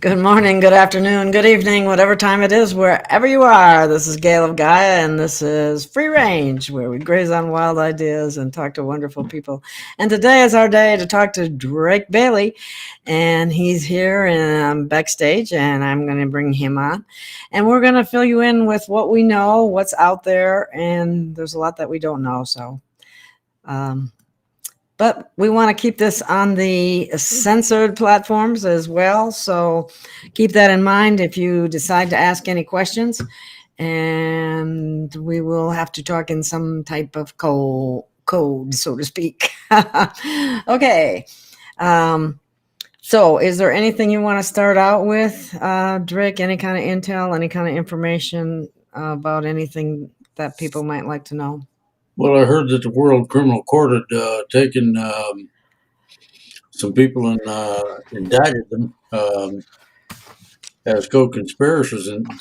Good morning, good afternoon, good evening, whatever time it is, wherever you are. This is Gail of Gaia, and this is Free Range, where we graze on wild ideas and talk to wonderful people. And today is our day to talk to Drake Bailey, and he's here and I'm backstage, and I'm going to bring him on. And we're going to fill you in with what we know, what's out there, and there's a lot that we don't know, so... But we want to keep this on the censored platforms as well. So keep that in mind if you decide to ask any questions. And we will have to talk in some type of code, so to speak. Okay. So is there anything you want to start out with, Drake? Any kind of intel, any kind of information about anything that people might like to know? Well, I heard that the World Criminal Court had taken some people and indicted them as co-conspirators and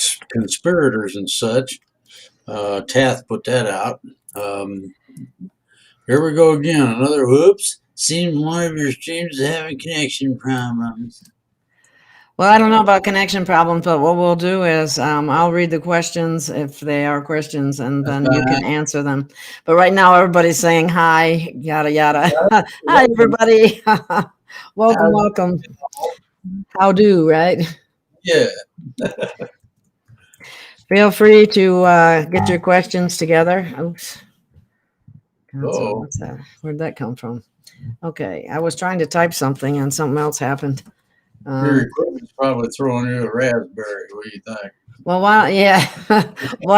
such. Tath put that out. Here we go again. Another whoops. Seems one of your streams is having connection problems. Well, I don't know about connection problems, but what we'll do is I'll read the questions if they are questions, and then you can answer them. But right now, everybody's saying hi, yada, yada. Hi, everybody. Welcome, welcome. How do, right? Yeah. Feel free to get your questions together. Oops. What's that? Where'd that come from? Okay, I was trying to type something and something else happened. Your equipment's probably throwing you a raspberry. What do you think? Well, why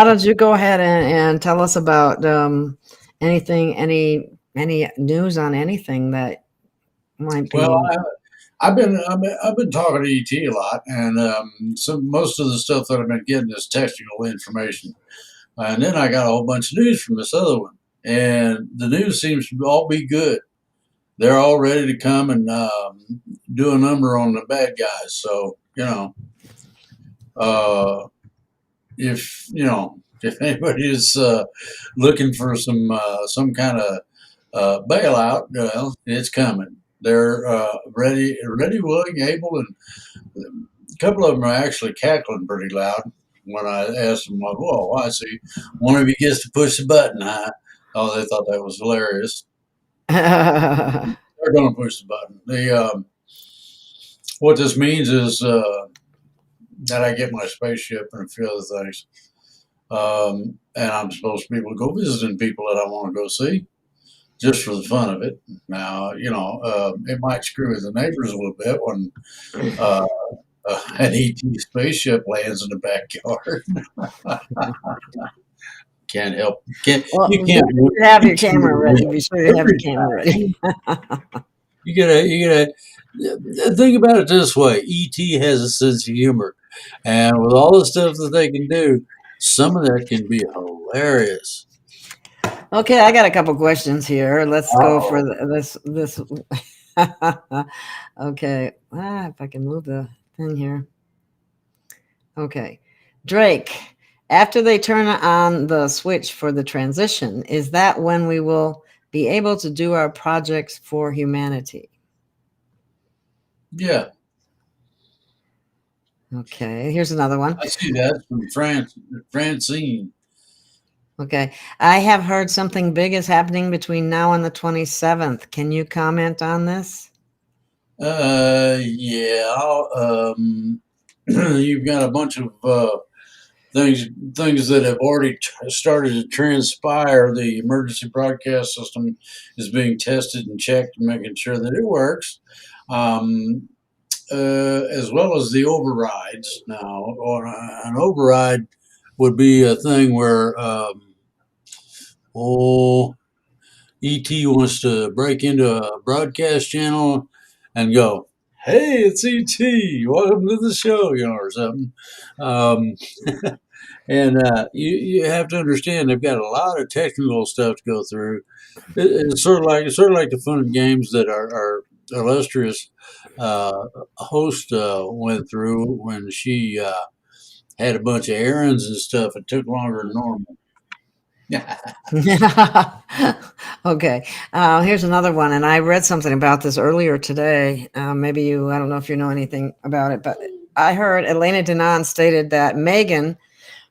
don't you go ahead and tell us about anything, any news on anything that might be. Well, I've been talking to ET a lot, and most of the stuff that I've been getting is technical information, and then I got a whole bunch of news from this other one, and the news seems to all be good. They're all ready to come and do a number on the bad guys. So if anybody is looking for some kind of bailout, well, it's coming. They're ready, willing, able, and a couple of them are actually cackling pretty loud when I asked them, "Whoa, I see one of you gets to push the button." Oh, they thought that was hilarious. They're going to push the button. What this means is that I get my spaceship and a few other things, and I'm supposed to be able to go visiting people that I want to go see, just for the fun of it. Now, it might screw with the neighbors a little bit when an ET spaceship lands in the backyard. Can't help. You can't have your camera ready. Be sure you have your camera ready. You gotta think about it this way. ET has a sense of humor, and with all the stuff that they can do, some of that can be hilarious. Okay, I got a couple questions here. Let's go for this. Okay, if I can move the thing here. Okay, Drake. After they turn on the switch for the transition, is that when we will be able to do our projects for humanity? Yeah. Okay, here's another one. I see that from Francine. Okay, I have heard something big is happening between now and the 27th. Can you comment on this? Yeah. You've got a bunch of things that have already started to transpire. The emergency broadcast system is being tested and checked, and making sure that it works, as well as the overrides. Now, an override would be a thing where ET wants to break into a broadcast channel and go, "Hey, it's ET. Welcome to the show," or something. And you have to understand they've got a lot of technical stuff to go through. It's sort of like the fun and games that our illustrious host went through when she had a bunch of errands and stuff. It took longer than normal. Okay. Here's another one, and I read something about this earlier today. Maybe I don't know if you know anything about it, but I heard Elena Denon stated that Megan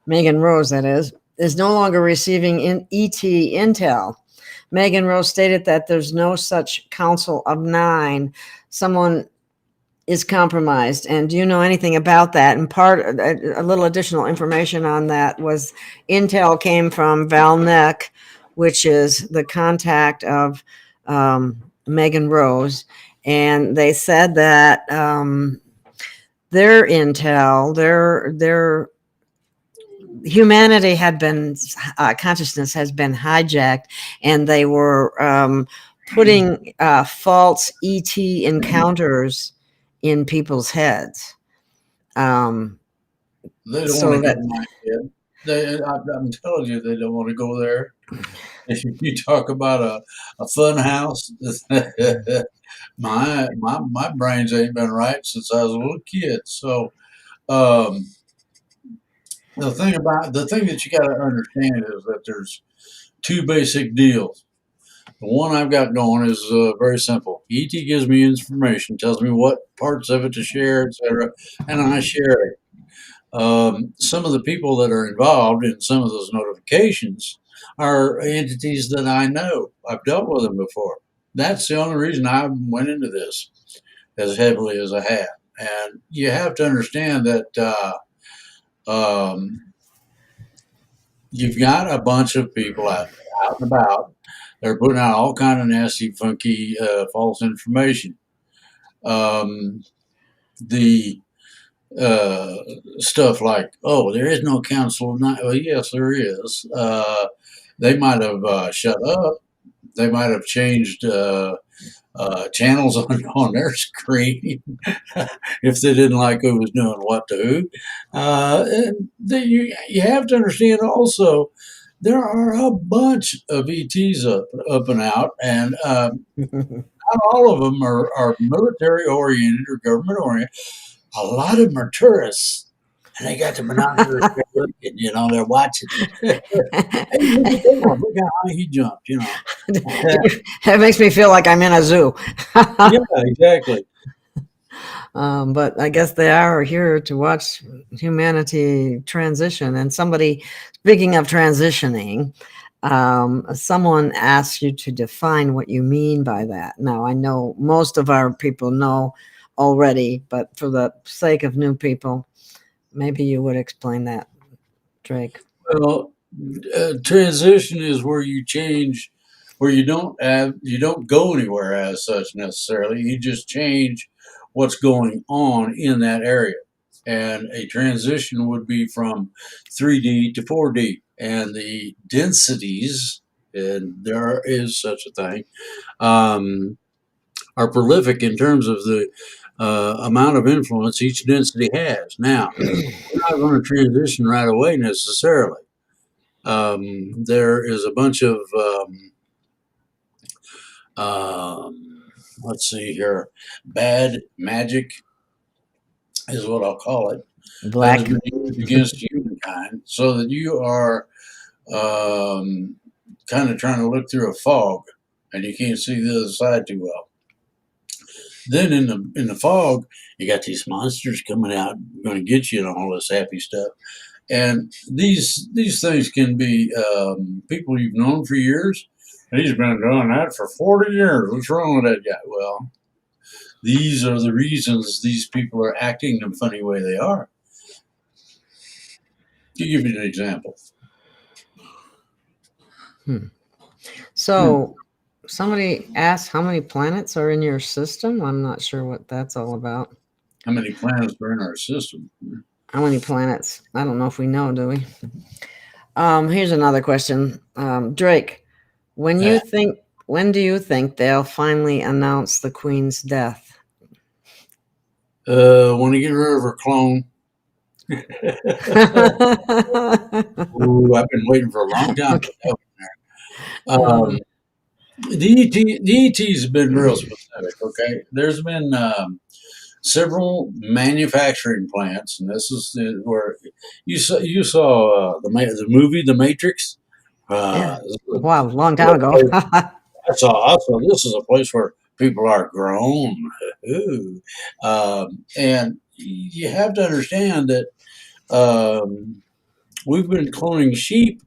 Rose, that is no longer receiving ET intel. Megan Rose stated that there's no such council of 9. Someone is compromised. And do you know anything about that? And a little additional information on that was intel came from Val Neck, which is the contact of Megan Rose. And they said that their intel, their humanity had been, consciousness has been hijacked, and they were putting false ET encounters in people's heads. They don't So want to that get my head. I'm telling you, they don't want to go there. If you talk about a fun house, my brains ain't been right since I was a little kid. So um, the thing that you got to understand is that there's two basic deals. The one I've got going is very simple. ET gives me information, tells me what parts of it to share, etc., and I share it. Some of the people that are involved in some of those notifications are entities that I know. I've dealt with them before. That's the only reason I went into this as heavily as I have. And you have to understand that you've got a bunch of people out and about. They're putting out all kind of nasty, funky, false information. The stuff like, oh, there is no council of 9. Well, yes, there is. They might have shut up. They might have changed channels on their screen if they didn't like who was doing what to who. And you have to understand also there are a bunch of ETs up and out, and not all of them are military oriented or government oriented. A lot of them are tourists, and they got the binoculars looking, they're watching. Hey, look how high he jumped, It makes me feel like I'm in a zoo. Yeah, exactly. But I guess they are here to watch humanity transition. And speaking of transitioning, someone asked you to define what you mean by that. Now, I know most of our people know already, but for the sake of new people, maybe you would explain that, Drake. Well, transition is where you change, where you don't go anywhere as such necessarily. You just change what's going on in that area. And a transition would be from 3D to 4D. And the densities, and there is such a thing, are prolific in terms of the amount of influence each density has. Now, we're not going to transition right away necessarily. There is a bunch of, let's see here, bad magic is what I'll call it. Black. That has been used against humankind, so that you are kind of trying to look through a fog and you can't see the other side too well. Then in the fog, you got these monsters coming out, going to get you and all this happy stuff. And these things can be people you've known for years. And he's been doing that for 40 years. What's wrong with that guy? Well, these are the reasons these people are acting the funny way they are. To give you an example. So somebody asked how many planets are in your system. I'm not sure what that's all about. How many planets are in our system? How many planets? I don't know if we know, do we? Here's another question. Drake, when do you think they'll finally announce the Queen's death? When you get rid of her clone. Ooh, I've been waiting for a long time for that one there. The ETs have been real specific, okay? There's been several manufacturing plants, and this is where you saw the movie The Matrix. Yeah. Wow, long time ago. I saw this is a place where people are grown. And you have to understand that we've been cloning sheep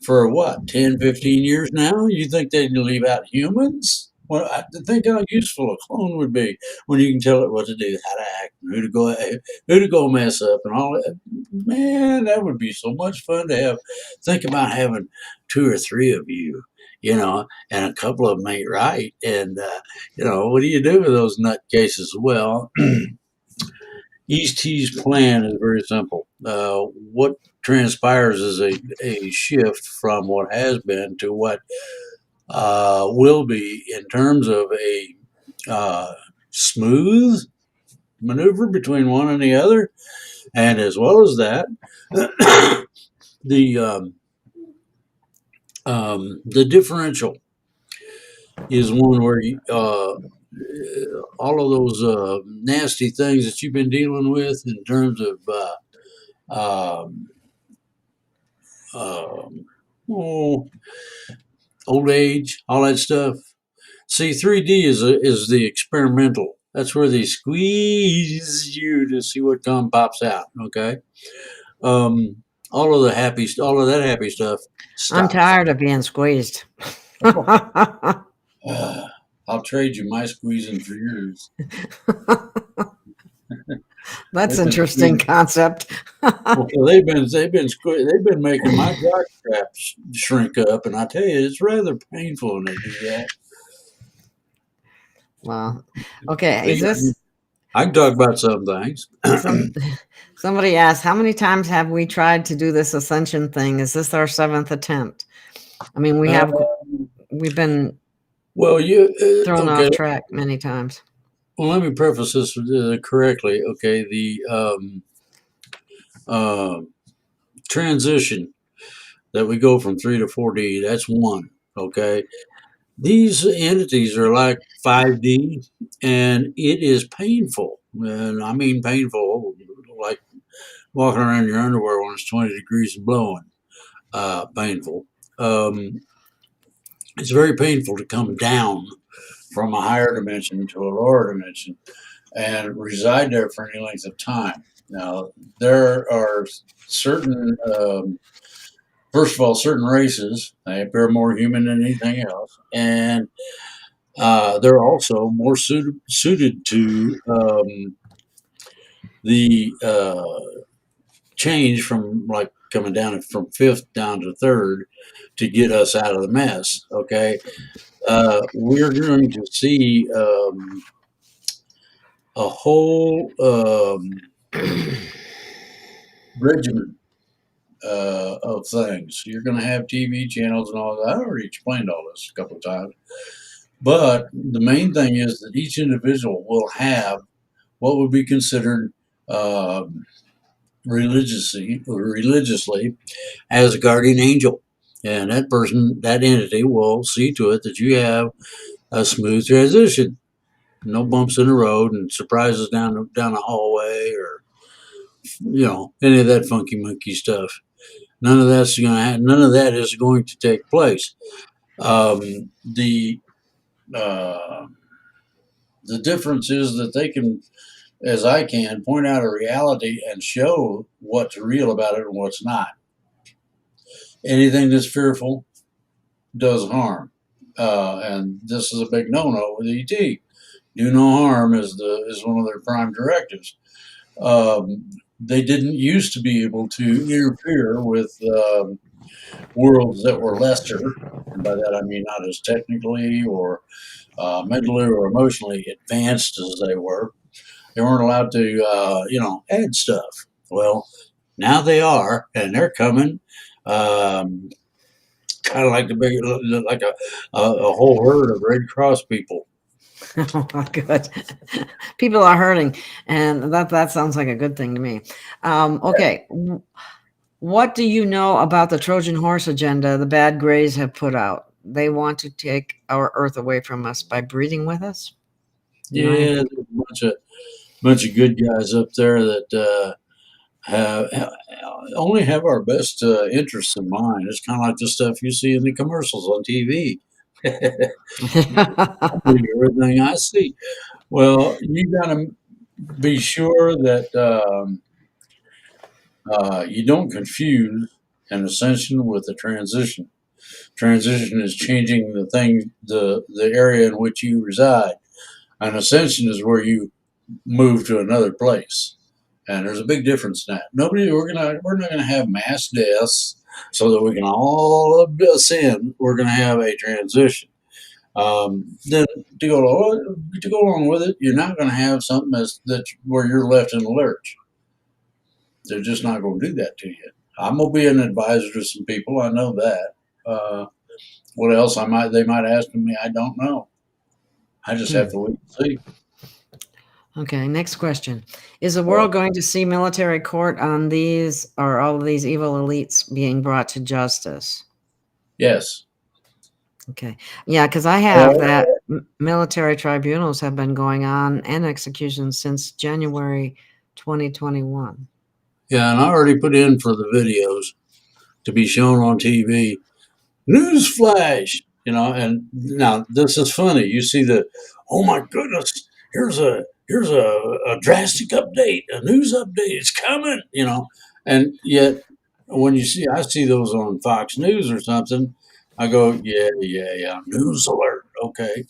for what, 10, 15 years now? You think they'd leave out humans? Well, I think how useful a clone would be when you can tell it what to do, how to act, who to go mess up, and all that. Man, that would be so much fun to have. Think about having two or three of you, and a couple of them ain't right. And, what do you do with those nutcases? Well, East T's plan is very simple. What transpires is a shift from what has been to what will be in terms of a smooth maneuver between one and the other. And as well as that, the differential is one where all of those nasty things that you've been dealing with in terms of um, oh, old age, all that stuff. See, 3D is the experimental. That's where they squeeze you to see what pops out. Okay, all of that happy stuff I'm stops. tired of being squeezed. I'll trade you my squeezing for yours. That's They've been interesting squeezing. concept. Well, they've been making my jock straps shrink up, and I tell you, it's rather painful when they do that. Well, okay. Is See, this I can talk about some things. some? Somebody asked, how many times have we tried to do this ascension thing? Is this our 7th attempt? I mean, we've been Well, thrown okay. off track many times. Well, let me preface this correctly. Okay, the transition that we go from 3 to 4D, that's one. Okay, these entities are like 5D, and it is painful. And I mean painful, like walking around in your underwear when it's 20 degrees and blowing. Painful. It's very painful to come down from a higher dimension to a lower dimension and reside there for any length of time. Now, there are certain, first of all, certain races, they appear more human than anything else, and they're also more suited to the change from like coming down from fifth down to third to get us out of the mess. Okay. We're going to see a whole regimen of things. You're going to have TV channels and all that. I already explained all this a couple of times. But the main thing is that each individual will have what would be considered religiously as a guardian angel. And that entity will see to it that you have a smooth transition. No bumps in the road and surprises down the hallway or any of that funky monkey stuff. None of that is going to take place. The difference is that they can, as I can, point out a reality and show what's real about it and what's not. Anything that's fearful does harm, and this is a big no-no with ET. Do no harm is one of their prime directives. They didn't used to be able to interfere with worlds that were lesser, and by that I mean not as technically or mentally or emotionally advanced as they were. They weren't allowed to, add stuff. Well, now they are, and they're coming. Kind of like like a whole herd of Red Cross people. Oh, good. People are hurting, and that sounds like a good thing to me. Okay. What do you know about the Trojan horse agenda the bad grays have put out? They want to take our Earth away from us by breeding with us? Yeah, there's a bunch of good guys up there that only have our best interests in mind. It's kind of like the stuff you see in the commercials on TV. I believe everything I see. Well, be sure that you don't confuse an ascension with a transition. Transition is changing the area in which you reside. An ascension is where you move to another place, and there's a big difference in that. We're not gonna have mass deaths so that we can all ascend. We're gonna have a transition. Then to go along with it, you're not going to have something that where you're left in the lurch. They're just not going to do that to you. I'm going to be an advisor to some people. I know that. Uh, what else they might ask me? I don't know. I just have to wait and see. Okay, next question. Is the Well, world going to see military court on these or all of these evil elites being brought to justice? yes. Okay. Yeah, because I have Well, that military tribunals have been going on and executions since January 2021. yeah, and I already put in for the videos to be shown on TV. Newsflash, and now this is funny. You see oh my goodness, here's a drastic update, a news update, it's coming, and yet when I see those on Fox News or something, I go, yeah, yeah, yeah, news alert, okay.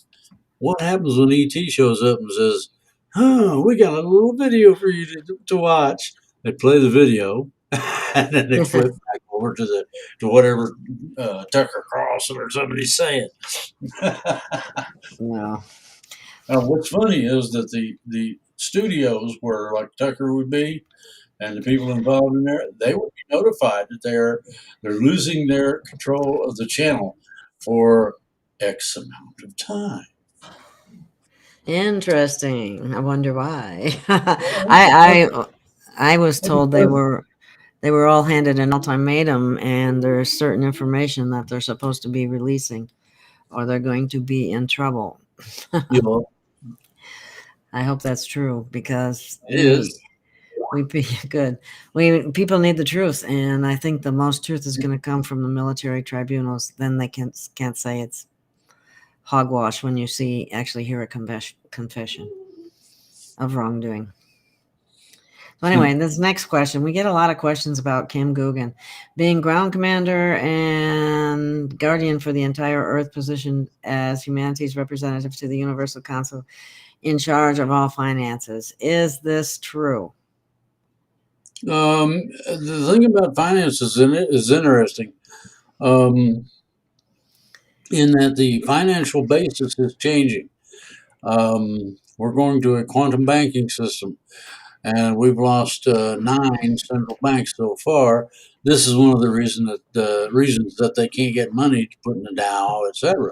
What happens when ET shows up and says, "Oh, we got a little video for you to watch"? They play the video, and then they flip back over to whatever Tucker Carlson or somebody's saying. No. What's funny is that the studios where like Tucker would be and the people involved in there, they would be notified that they're losing their control of the channel for X amount of time. Interesting. I wonder why. I was told they were all handed an ultimatum and there's certain information that they're supposed to be releasing or they're going to be in trouble. You know, I hope that's true because it is. we good. People need the truth, and I think the most truth is going to come from the military tribunals. Then they can't say it's hogwash when you actually hear a confession of wrongdoing. So anyway, this next question, we get a lot of questions about Kim Guggen being ground commander and guardian for the entire Earth, positioned as humanity's representative to the Universal Council in charge of all finances. Is this true? The thing about finances in it is interesting, um, in that the financial basis is changing. We're going to a quantum banking system, and we've lost 9 central banks so far. This is one of the reasons that they can't get money to put in the Dow, etc.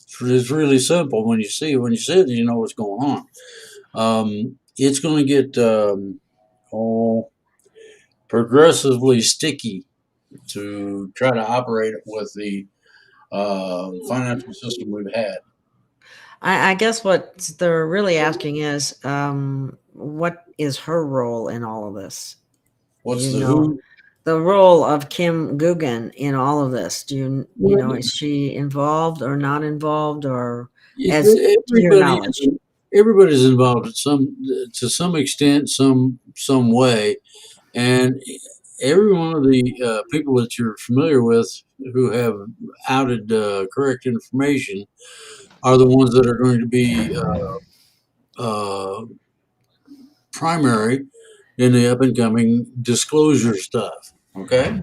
It's really simple. When you see it, you know what's going on. It's going to get oh, progressively sticky to try to operate it with the financial system we've had. I guess what they're really asking is, what is her role in all of this? What's You the know, who? the role of Kim Guggen in all of this. Well, Is she involved or not involved, or as if to your knowledge? everybody's involved to some extent, some way, and every one of the people that you're familiar with who have outed correct information are the ones that are going to be uh, primary in the up and coming disclosure stuff. Okay.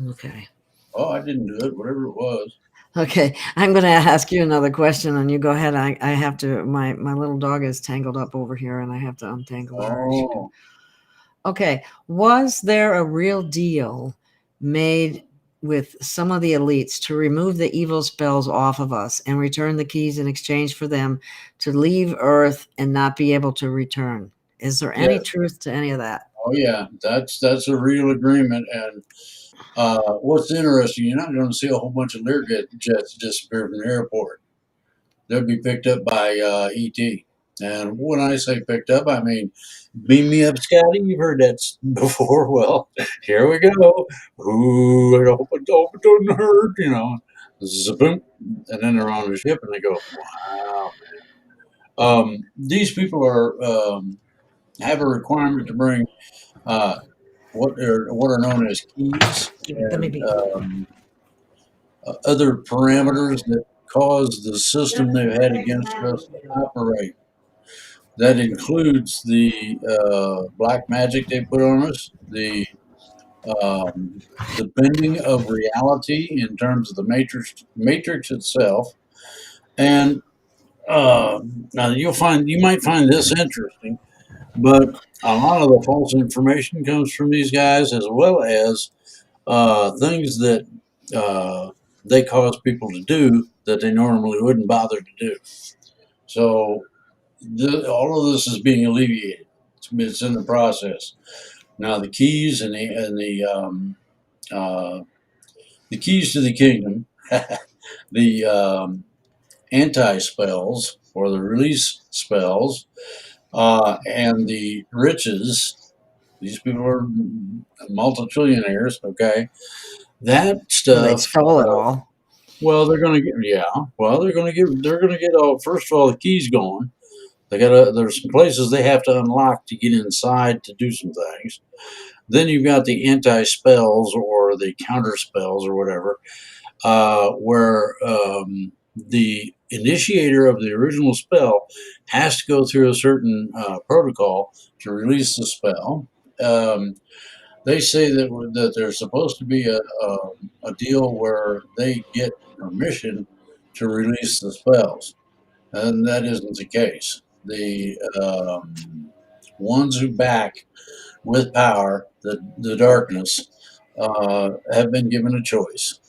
Okay. Oh, I didn't do it. Whatever it was. Okay, I'm going to ask you another question, and you go ahead. I have to. My little dog is tangled up over here, and I have to untangle her. Oh, Okay, was there a real deal made with some of the elites to remove the evil spells off of us and return the keys in exchange for them to leave Earth and not be able to return? Is there any yes. truth to any of that? Oh, yeah. That's a real agreement. And what's interesting, you're not going to see a whole bunch of Learjets disappear from the airport. They'll be picked up by ET. And when I say picked up, I mean, beam me up, Scotty. You've heard that before. Well, here we go. Ooh, I hope it doesn't hurt, Zaboom. And then they're on the ship and they go, wow. These people are have a requirement to bring uh, what are known as keys Let me and be. other parameters that cause the system they've had against us to operate. That includes the black magic they put on us, the bending of reality in terms of the matrix itself, and now you might find this interesting, but a lot of the false information comes from these guys, as well as things that uh, they cause people to do that they normally wouldn't bother to do. So all of this is being alleviated. It's in the process now. Uh, the keys to the kingdom, the anti spells or the release spells, and the riches. These people are multi-trillionaires. Okay, that Well, they stuff. stole it all. Well, they're going to get, yeah. Well, they're going to get all. First of all, the keys gone. They got. There's some places they have to unlock to get inside to do some things. Then you've got the anti spells or the counter spells or whatever, where the initiator of the original spell has to go through a certain protocol to release the spell. Um, they say that there's supposed to be a deal where they get permission to release the spells, and that isn't the case. The ones who back with power the darkness have been given a choice.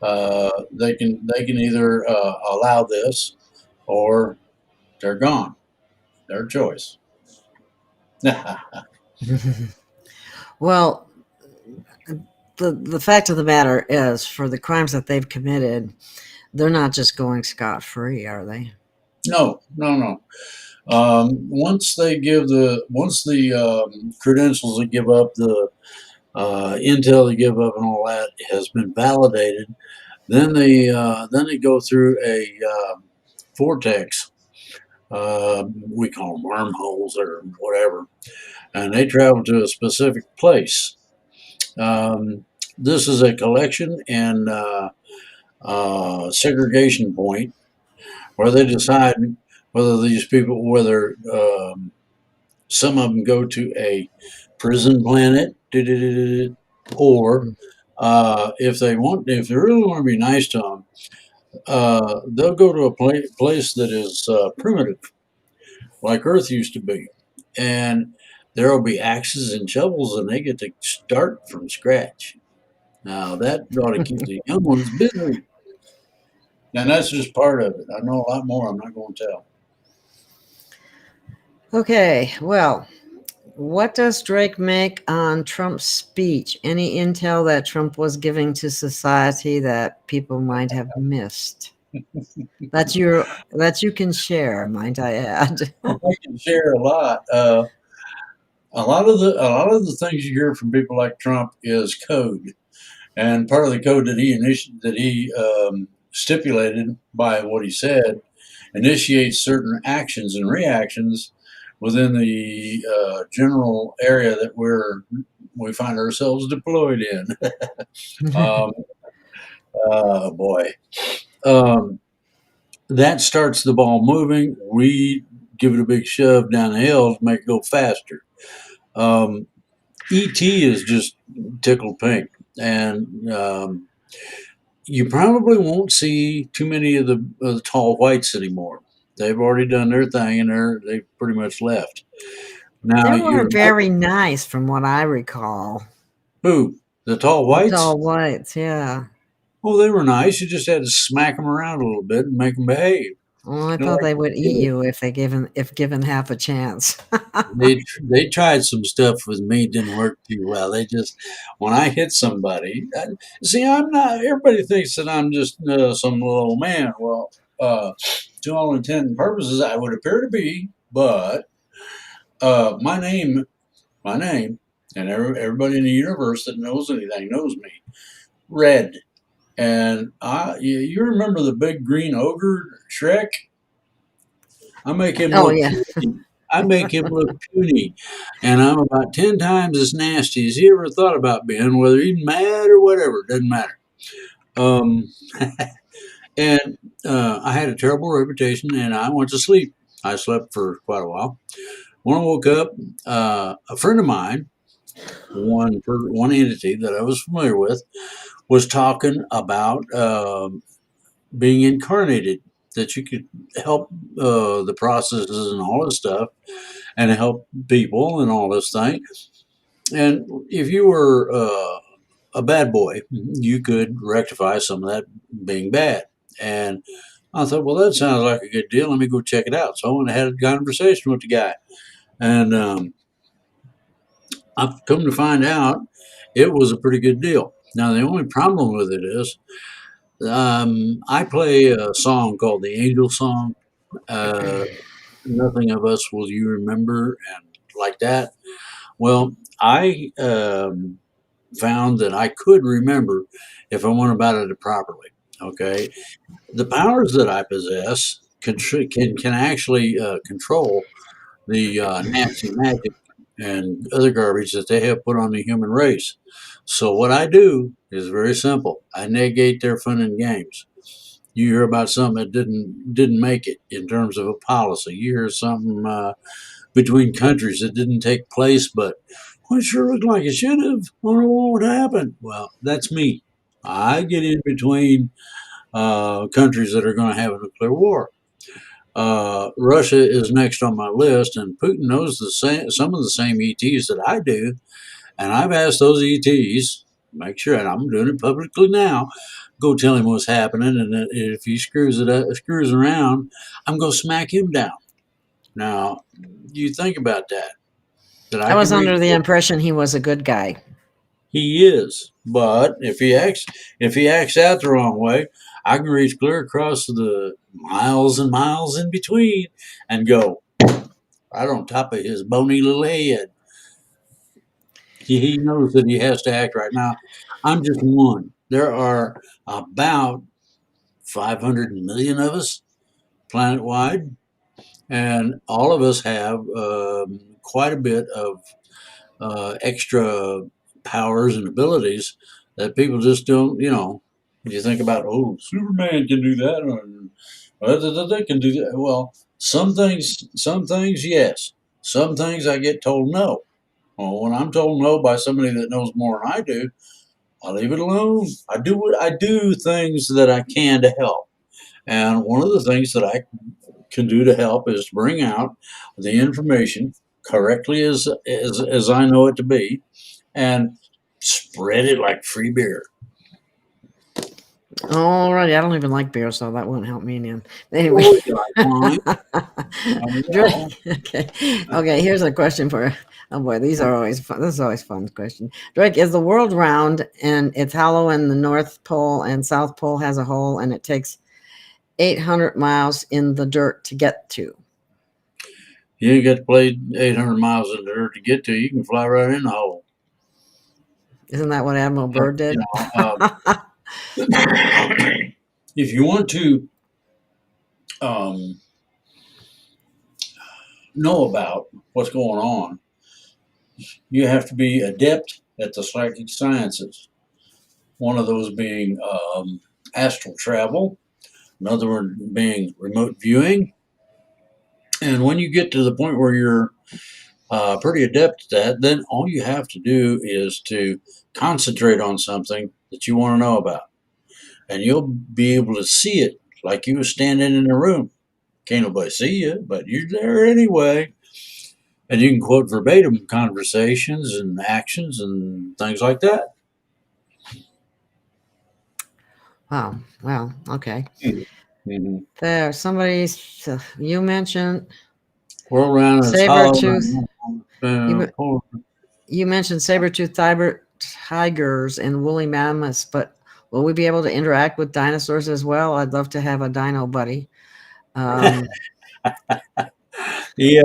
They can either allow this or they're gone. Their choice. Well, the fact of the matter is, for the crimes that they've committed, they're not just going scot free, are they? No, no, no. Once the credentials they give up, the intel they give up, and all that has been validated, then they go through a vortex. We call them wormholes or whatever, and they travel to a specific place. This is a collection and segregation point where they decide whether some of them go to a prison planet, or if they really want to be nice to them, they'll go to a place that is primitive, like Earth used to be, and there will be axes and shovels, and they get to start from scratch. Now that ought to keep the young ones busy. And that's just part of it. I know a lot more. I'm not going to tell. Okay, well, what does Drake make on Trump's speech? Any intel that Trump was giving to society that people might have missed? That you can share, might I add. I can share a lot. A lot of the things you hear from people like Trump is code, and part of the code that he stipulated by what he said initiates certain actions and reactions within the general area that we find ourselves deployed in. um, boy, um, that starts the ball moving. We give it a big shove down the hill to make it go faster. ET is just tickled pink, and you probably won't see too many of the tall whites anymore. They've already done their thing, and they've pretty much left. Now They were you're very nice, from what I recall. who the tall The whites? tall whites, yeah. Well, they were nice. You just had to smack them around a little bit and make them behave. Well, I You know, thought like they would eat you if given half a chance. they tried some stuff with me, didn't work too well. They just when I hit somebody, see, I'm not. Everybody thinks that I'm just some little old man. Well, uh, to all intent and purposes, I would appear to be, but my name, and everybody in the universe that knows anything knows me. Red, and you remember the big green ogre Shrek? I make him Oh look yeah. puny. I make him look puny, and I'm about 10 times as nasty as he ever thought about being, whether he's mad or whatever. It doesn't matter. Um, and I had a terrible reputation, and I went to sleep. I slept for quite a while. When I woke up, a friend of mine, one entity that I was familiar with, was talking about being incarnated, that you could help the processes and all this stuff, and help people and all this thing. And if you were a bad boy, you could rectify some of that being bad. And I thought, well, that sounds like a good deal. Let me go check it out. So I went and had a conversation with the guy. And I've come to find out it was a pretty good deal. Now, the only problem with it is I play a song called the Angel Song. Uh, Nothing of us will you remember, and like that. Well, I found that I could remember if I went about it properly. Okay, the powers that I possess can actually control the nasty magic and other garbage that they have put on the human race. So what I do is very simple. I negate their fun and games. You hear about something that didn't make it in terms of a policy. You hear something between countries that didn't take place, but well, it sure looked like it should have. I don't know what would happen. Well, that's me. I get in between countries that are going to have a nuclear war. Russia is next on my list, and Putin knows some of the same ETs that I do, and I've asked those ETs, make sure, and I'm doing it publicly now, go tell him what's happening, and that if he screws around, I'm going to smack him down. Now, you think about that. That I I can was reach. under the impression he was a good guy. He is, but if he acts out the wrong way, I can reach clear across the miles and miles in between and go right on top of his bony little head. He knows that he has to act right now. I'm just one. There are about 500 million of us planet wide, and all of us have quite a bit of extra powers and abilities that people just don't, you think about, oh, Superman can do that, or they can do that. Well, some things, yes. Some things I get told no. Well, when I'm told no by somebody that knows more than I do, I leave it alone. I do things that I can to help. And one of the things that I can do to help is to bring out the information correctly as I know it to be, and spread it like free beer. Alrighty, I don't even like beer, so that won't help me none. Anyway, Oh, you like wine? Well, Drake. Okay, okay. Here's a question for. Oh boy, these are always fun. This is always a fun question. Drake, is the world round and it's hollow, and the North Pole and South Pole has a hole, and it takes 800 miles in the dirt to get to? you ain't got to play 800 miles in the dirt to get to. You can fly right in the hole. Isn't that what Admiral But, Byrd did? if you want to um, know about what's going on, you have to be adept at the psychic sciences. One of those being astral travel, another one being remote viewing. And when you get to the point where you're pretty adept at that, then all you have to do is to concentrate on something that you want to know about. And you'll be able to see it like you were standing in a room. Can't nobody see you, but you're there anyway. And you can quote verbatim conversations and actions and things like that. Wow. Well, okay. Mm-hmm. There, somebody. You mentioned Whirl around is saber hollow. tooth. You Pull. you mentioned saber-toothed tigers and woolly mammoths, but will we be able to interact with dinosaurs as well? I'd love to have a dino buddy. Um, Yeah,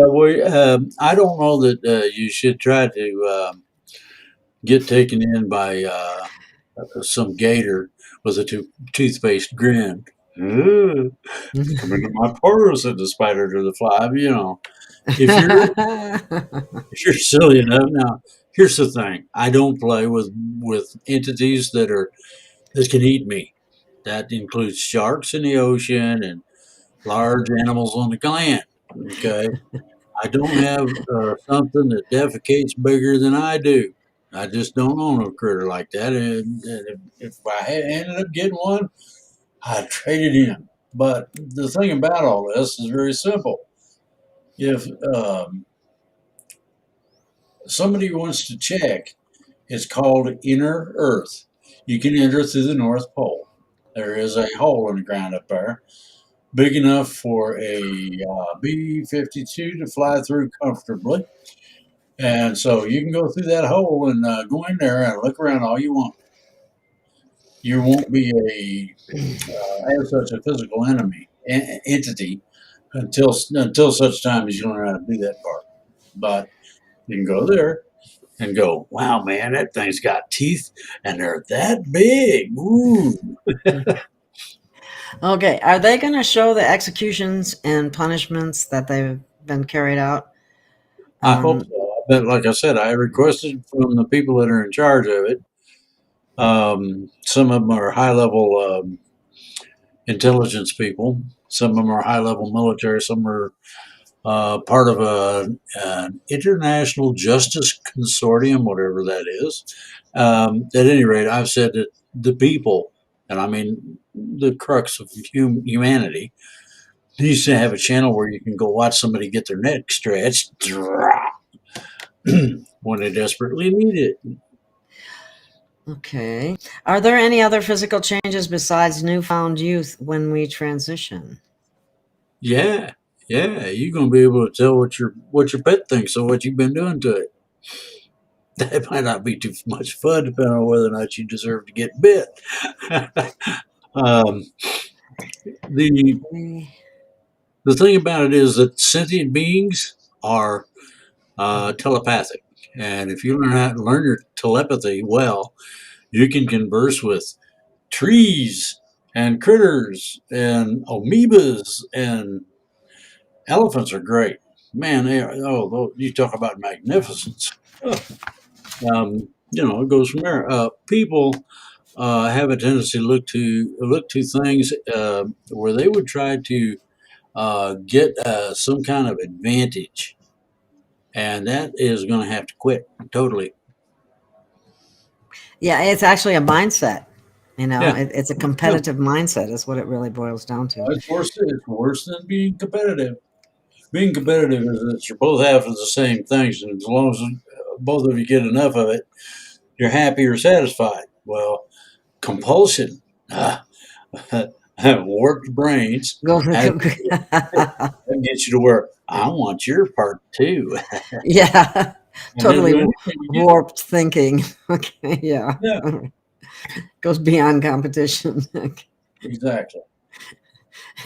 I don't know that you should try to get taken in by some gator with a toothpaste grin. Come into my portal, said the spider to the fly. If you're if you're silly enough, now here's the thing: I don't play with entities that can eat me. That includes sharks in the ocean and large animals on the land. Okay, I don't have something that defecates bigger than I do. I just don't own a critter like that. And if I had ended up getting one, I'd trade it in. But the thing about all this is very simple. If somebody wants to check, it's called Inner Earth. You can enter through the North Pole. There is a hole in the ground up there, big enough for a B 52 to fly through comfortably. And so you can go through that hole and go in there and look around all you want. You won't be as such a physical entity until such time as you learn how to do that part. But you can go there and go, wow, man, that thing's got teeth and they're that big. Ooh. Okay, are they going to show the executions and punishments that they've been carried out? I hope so. But like I said, I requested from the people that are in charge of it. Some of them are high level intelligence people. Some of them are high level military. Some are part of an international justice consortium, whatever that is. At any rate, I've said that the people, and I mean the crux of humanity, needs to have a channel where you can go watch somebody get their neck stretched when they desperately need it. Okay. Are there any other physical changes besides newfound youth when we transition? Yeah, you're gonna be able to tell what your pet thinks of what you've been doing to it. That might not be too much fun, depending on whether or not you deserve to get bit. um, the the thing about it is that sentient beings are telepathic, and if you learn how to learn your telepathy well, you can converse with trees and critters and amoebas, and elephants are great. Man, they are, you talk about magnificence. It goes from there. People have a tendency to look to things where they would try to get some kind of advantage, and that is going to have to quit totally. Yeah, it's actually a mindset. Yeah, It's a yeah. competitive mindset is what it really boils down to. It's worse than being competitive. Being competitive is that you're both after the same things, and as long as both of you get enough of it, you're happy or satisfied. Well, compulsion, warped brains, Go. that gets you to where I want your part too. Yeah, And they'll totally do anything to get it. warped thinking. Okay, yeah. Yeah, Goes beyond competition, exactly.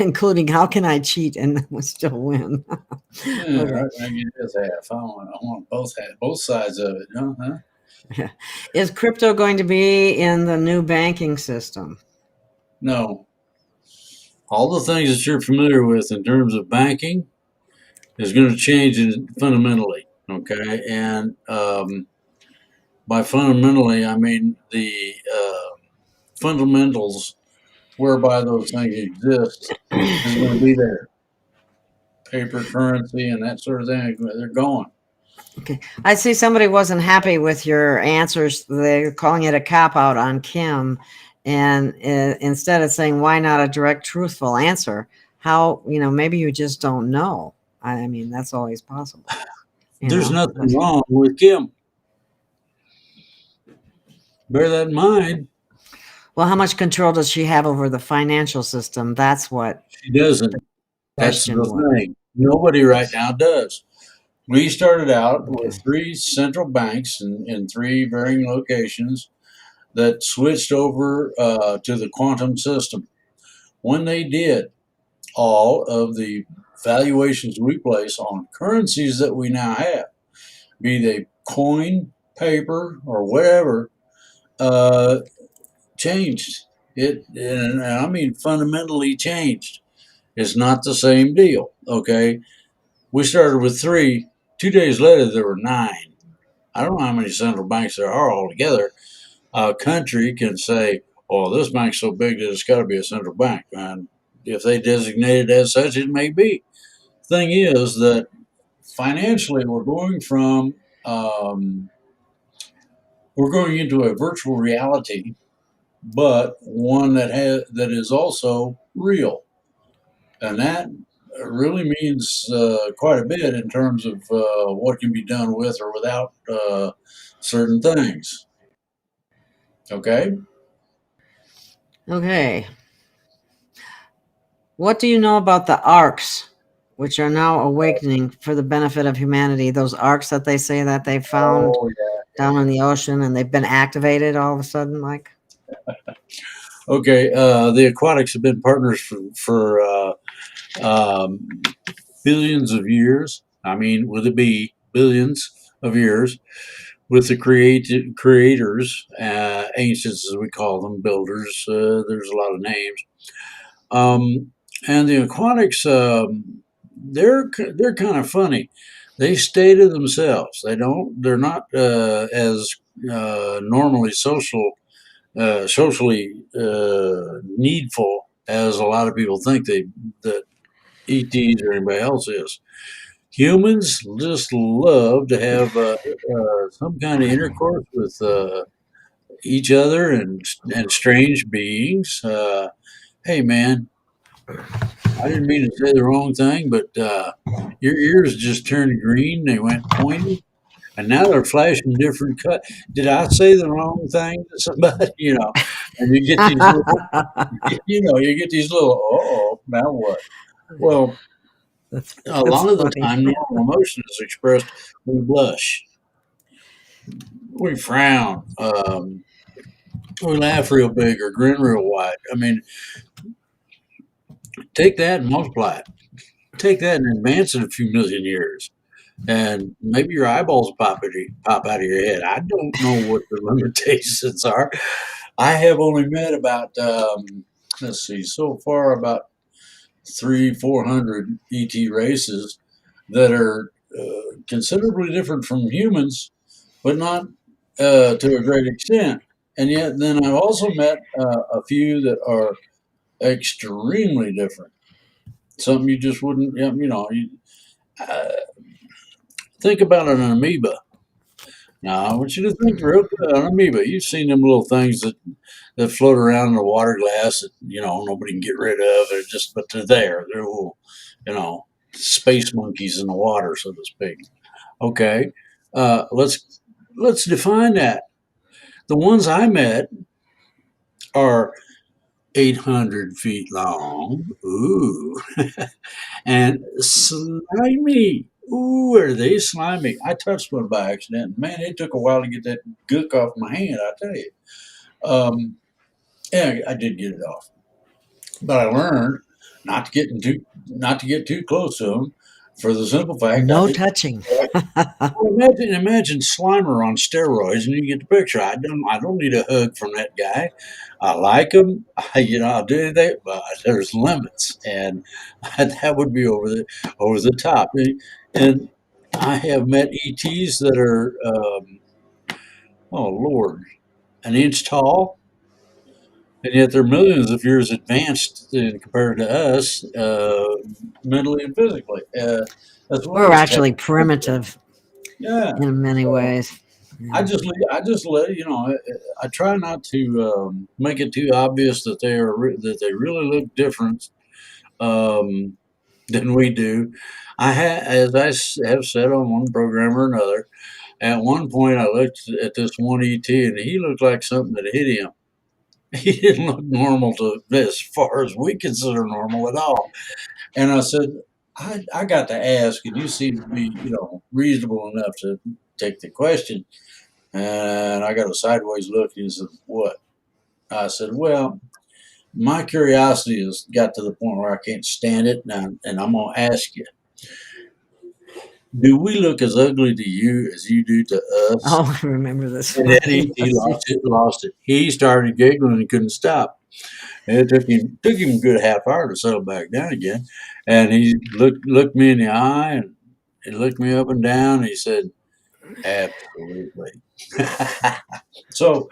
including how can I cheat and still win? Yeah, Okay. I get this half. I want both sides of it. Huh? Yeah. Is crypto going to be in the new banking system? No, all the things that you're familiar with in terms of banking is going to change fundamentally. Okay, and by fundamentally, I mean the fundamentals whereby those things exist is going to be there. Paper currency and that sort of thing, they're gone. Okay. I see somebody wasn't happy with your answers. They're calling it a cop out on Kim. And instead of saying, why not a direct, truthful answer? How, maybe you just don't know. I mean, that's always possible. There's nothing wrong with Kim. Bear that in mind. Well, how much control does she have over the financial system? That's what She doesn't. the That's question the was. thing. Nobody right now does. We started out Okay. with three central banks in three varying locations that switched over to the quantum system. When they did, all of the valuations we place on currencies that we now have, be they coin, paper, or whatever, changed. And I mean fundamentally changed. It's not the same deal. Okay, we started with 3. 2 days later, there were 9. I don't know how many central banks there are altogether. A country can say, "Oh, this bank's so big that it's got to be a central bank," and if they designate it as such, it may be. Thing is that financially, um, we're going into a virtual reality, but one that is also real, and that really means quite a bit in terms of what can be done with or without certain things. Okay. Okay. What do you know about the arcs, which are now awakening for the benefit of humanity? Those arcs that they say that they found Oh, down in the ocean and they've been activated all of a sudden, like? okay. The aquatics have been partners for um, billions of years. I mean, with a B, billions of years with the creators, ancients as we call them, builders. There's a lot of names. Um, and the aquatics, they're kind of funny. They stay to themselves. They don't. They're not as normally socially needful as a lot of people think that ETs or anybody else is. Humans just love to have some kind of intercourse with each other and strange beings. Hey, man, I didn't mean to say the wrong thing, but your ears just turned green. They went pointy, and now they're flashing different cut. Did I say the wrong thing to somebody? And you get these little, you get these little. Oh, now what? Well, a That's lot of the funny. time, normal emotion is expressed. We blush, we frown, we laugh real big or grin real wide. I mean, take that and multiply it. Take that and advance it a few million years, and maybe your eyeballs pop out of your head. I don't know what the limitations are. I have only met about let's see, so far about 400 ET races that are considerably different from humans, but not to a great extent. And yet, then I've also met a few that are extremely different. Something you just wouldn't, uh, think about an amoeba. Now, I want you to think real good on amoeba. You've seen them little things that float around in a water glass that nobody can get rid of. But they're there. They're little, space monkeys in the water, so to speak. Okay, let's define that. The ones I met are 800 feet long. Ooh, and slimy. Ooh, are they slimy? I touched one by accident. Man, it took a while to get that gook off my hand, I tell you. Um, yeah, I did get it off, but I learned not to get too close to them, for the simple fact I No didn't. touching. Well, imagine Slimer on steroids, and you get the picture. I don't need a hug from that guy. I like him. I'll do anything, but there's limits, and that would be over the top. And I have met ETs that are, oh Lord, an inch tall, and yet they're millions of years advanced compared to us, mentally and physically. As well We're as actually technology. primitive Yeah. in many So ways. I Yeah. just I just let I try not to make it too obvious that that they really look different um, than we do. As have said on one program or another. At one point, I looked at this one ET, and he looked like something that hit him. He didn't look normal as far as we consider normal at all. And I said, I got to ask, and you seem to be reasonable enough to take the question. And I got a sideways look. And he said, "What?" I said, "Well, my curiosity has got to the point where I can't stand it, and I'm going to ask you: Do we look as ugly to you as you do to us?" Oh, I remember this And one. then he Yes. lost it. He started giggling and couldn't stop. And it took him a good half hour to settle back down again. And he looked me in the eye and he looked me up and down. And he said, "Absolutely." So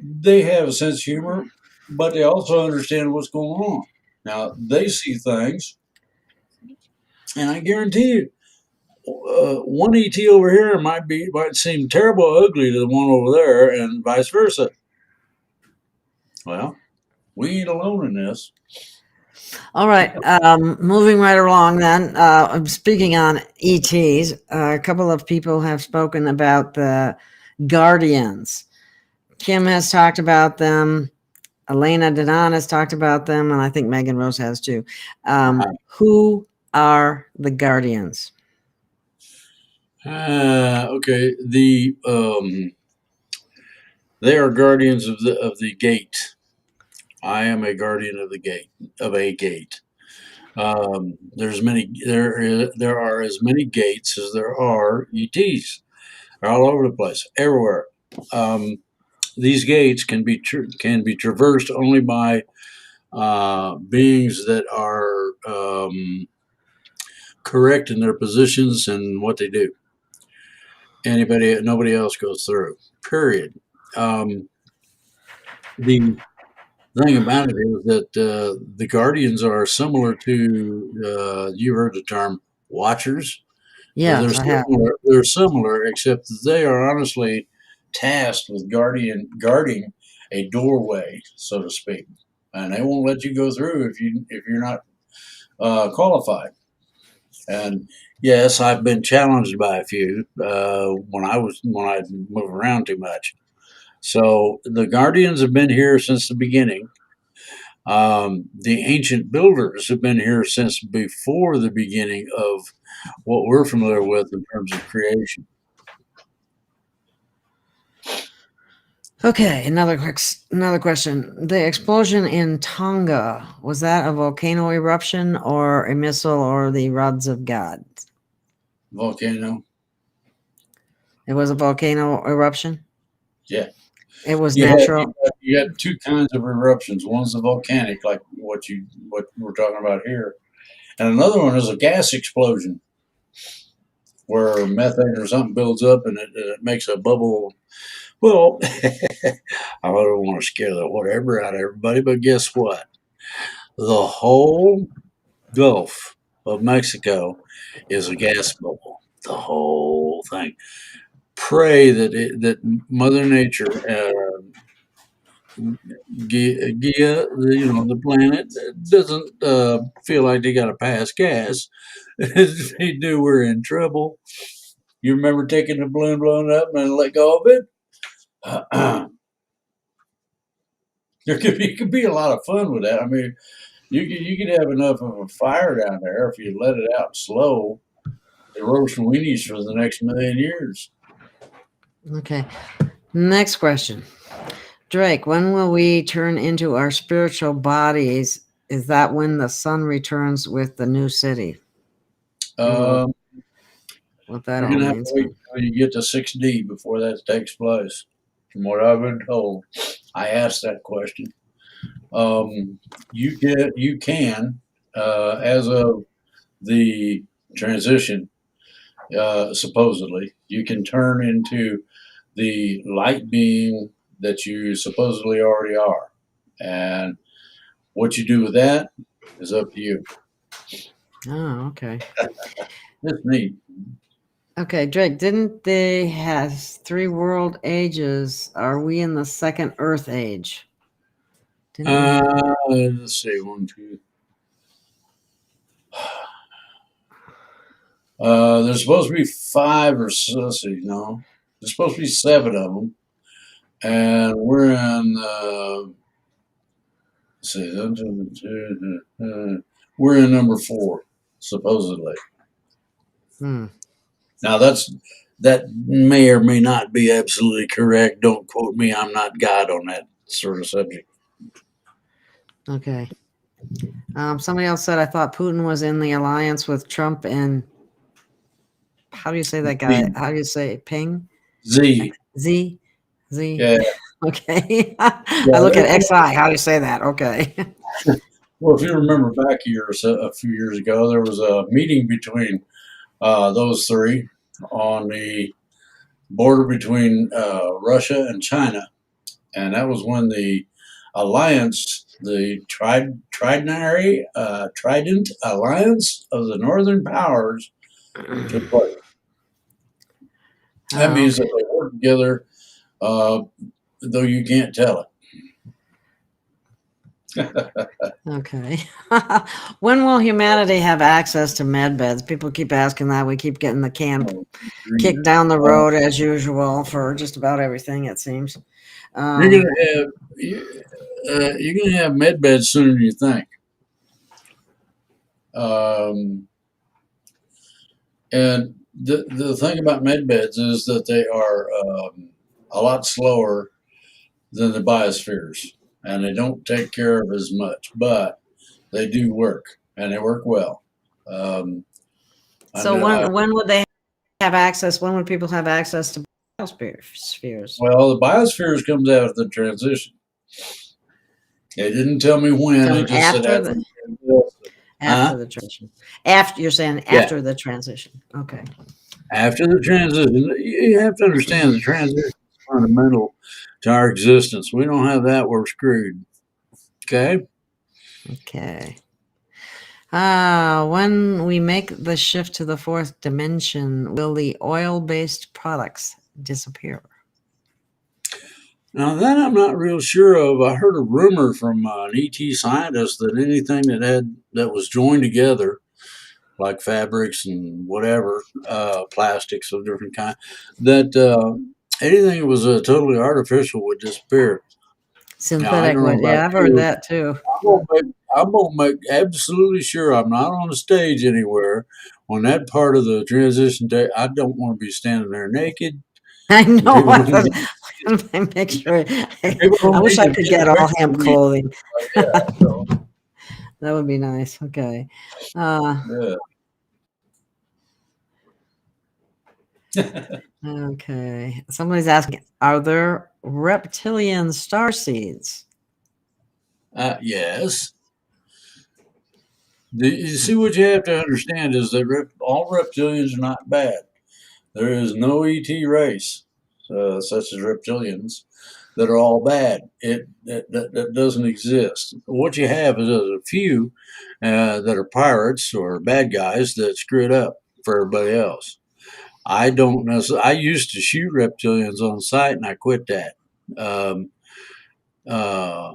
they have a sense of humor, but they also understand what's going on. Now they see things, and I guarantee you, one ET over here might seem terrible ugly to the one over there, and vice versa. Well, we ain't alone in this. All right. Moving right along then. Speaking on ETs, a couple of people have spoken about the guardians. Kim has talked about them. Elena Denon has talked about them. And I think Megan Rose has too. Who are the guardians? Okay. They are guardians of the gate. I am a guardian of the gate of a gate. There are as many gates as there are ETs. They're all over the place, everywhere. Um, these gates can be traversed only by beings that are correct in their positions and what they do. Nobody else goes through. Period. The thing about it is that the guardians are similar to you heard the term watchers. Yes, I have. They're similar, except that they are honestly tasked with guarding a doorway, so to speak, and they won't let you go through if you're not qualified. And yes, I've been challenged by a few when I move around too much. So the guardians have been here since the beginning. The ancient builders have been here since before the beginning of what we're familiar with in terms of creation. Okay, another question. The explosion in Tonga, was that a volcano eruption or a missile or the rods of God? Volcano. It was a volcano eruption? Yeah. It was natural? You had two kinds of eruptions. One's the volcanic, like what we're talking about here, and another one is a gas explosion where methane or something builds up and it makes a bubble. Well, I don't want to scare the whatever out of everybody, but guess what? The whole Gulf of Mexico is a gas bubble. The whole thing. Pray that Mother Nature, Gaia, the planet, doesn't feel like they got to pass gas. If they do, we're in trouble. You remember taking the balloon blown up and let go of it? There could be a lot of fun with that. I mean, you could have enough of a fire down there if you let it out slow. It roast weenies for the next million years. Okay. Next question. Drake, when will we turn into our spiritual bodies? Is that when the sun returns with the new city? Um, What that you're all gonna have to means. wait until you get to 6D before that takes place. From what I've been told, I asked that question. You can as of the transition, supposedly, you can turn into the light being that you supposedly already are. And what you do with that is up to you. Oh, okay. It's neat. Okay, Drake, didn't they have 3 world ages? Are we in the second Earth age? Let's see, one, two. There's supposed to be five or let's see, no, there's supposed to be 7 of them, and we're in. Let's see, we're in number 4, supposedly. Now that may or may not be absolutely correct. Don't quote me. I'm not God on that sort of subject. Okay. Somebody else said I thought Putin was in the alliance with Trump and how do you say that guy? How do you say Ping? Z. Z? Z? Yeah. Okay. I Yeah, look at XI. How do you say that? Okay. well, if you remember back a few years ago, there was a meeting between those three on the border between Russia and China, and that was when the alliance, the Trident Alliance of the Northern Powers, took place. That Oh, means that they work together, uh, though you can't tell it. okay. When will humanity have access to med beds? People keep asking that. We keep getting the can kicked down the road as usual for just about everything, it seems. You're gonna have you're gonna have med beds sooner than you think. Um, and the thing about med beds is that they are a lot slower than the biospheres, and they don't take care of as much, but they do work, and they work well. Um, So when would they have access? When would people have access to biospheres? well, the biospheres comes out of the transition. They didn't tell me when. They just said After after the the transition. Huh? transition. After you're saying Yeah, after the transition. Okay. after the transition. You have to understand the transition is fundamental to our existence. We don't have that, we're screwed. Okay. Okay. When we make the shift to the fourth dimension, will the oil-based products disappear? Now that I'm not real sure of. I heard a rumor from an ET scientist that anything that was joined together, like fabrics and whatever, plastics of different kind, that anything that was totally artificial would disappear. Now I Synthetic don't know would. about Yeah, I've heard you. that too. I'm gonna make absolutely sure I'm not on a stage anywhere on that part of the transition day. I don't want to be standing there naked. I And know. people don't need, I make sure. people I don't wish need I to could get a get all picture of hemp me clothing. like that. So That would be nice. Okay. Uh, yeah. okay. Somebody's asking, are there reptilian star seeds? Yes. You see, what you have to understand is that all reptilians are not bad. There is no ET race, such as reptilians, that are all bad. That doesn't exist. What you have is a few that are pirates or bad guys that screw it up for everybody else. I don't necessarily. I used to shoot reptilians on sight, and I quit that. Um, uh,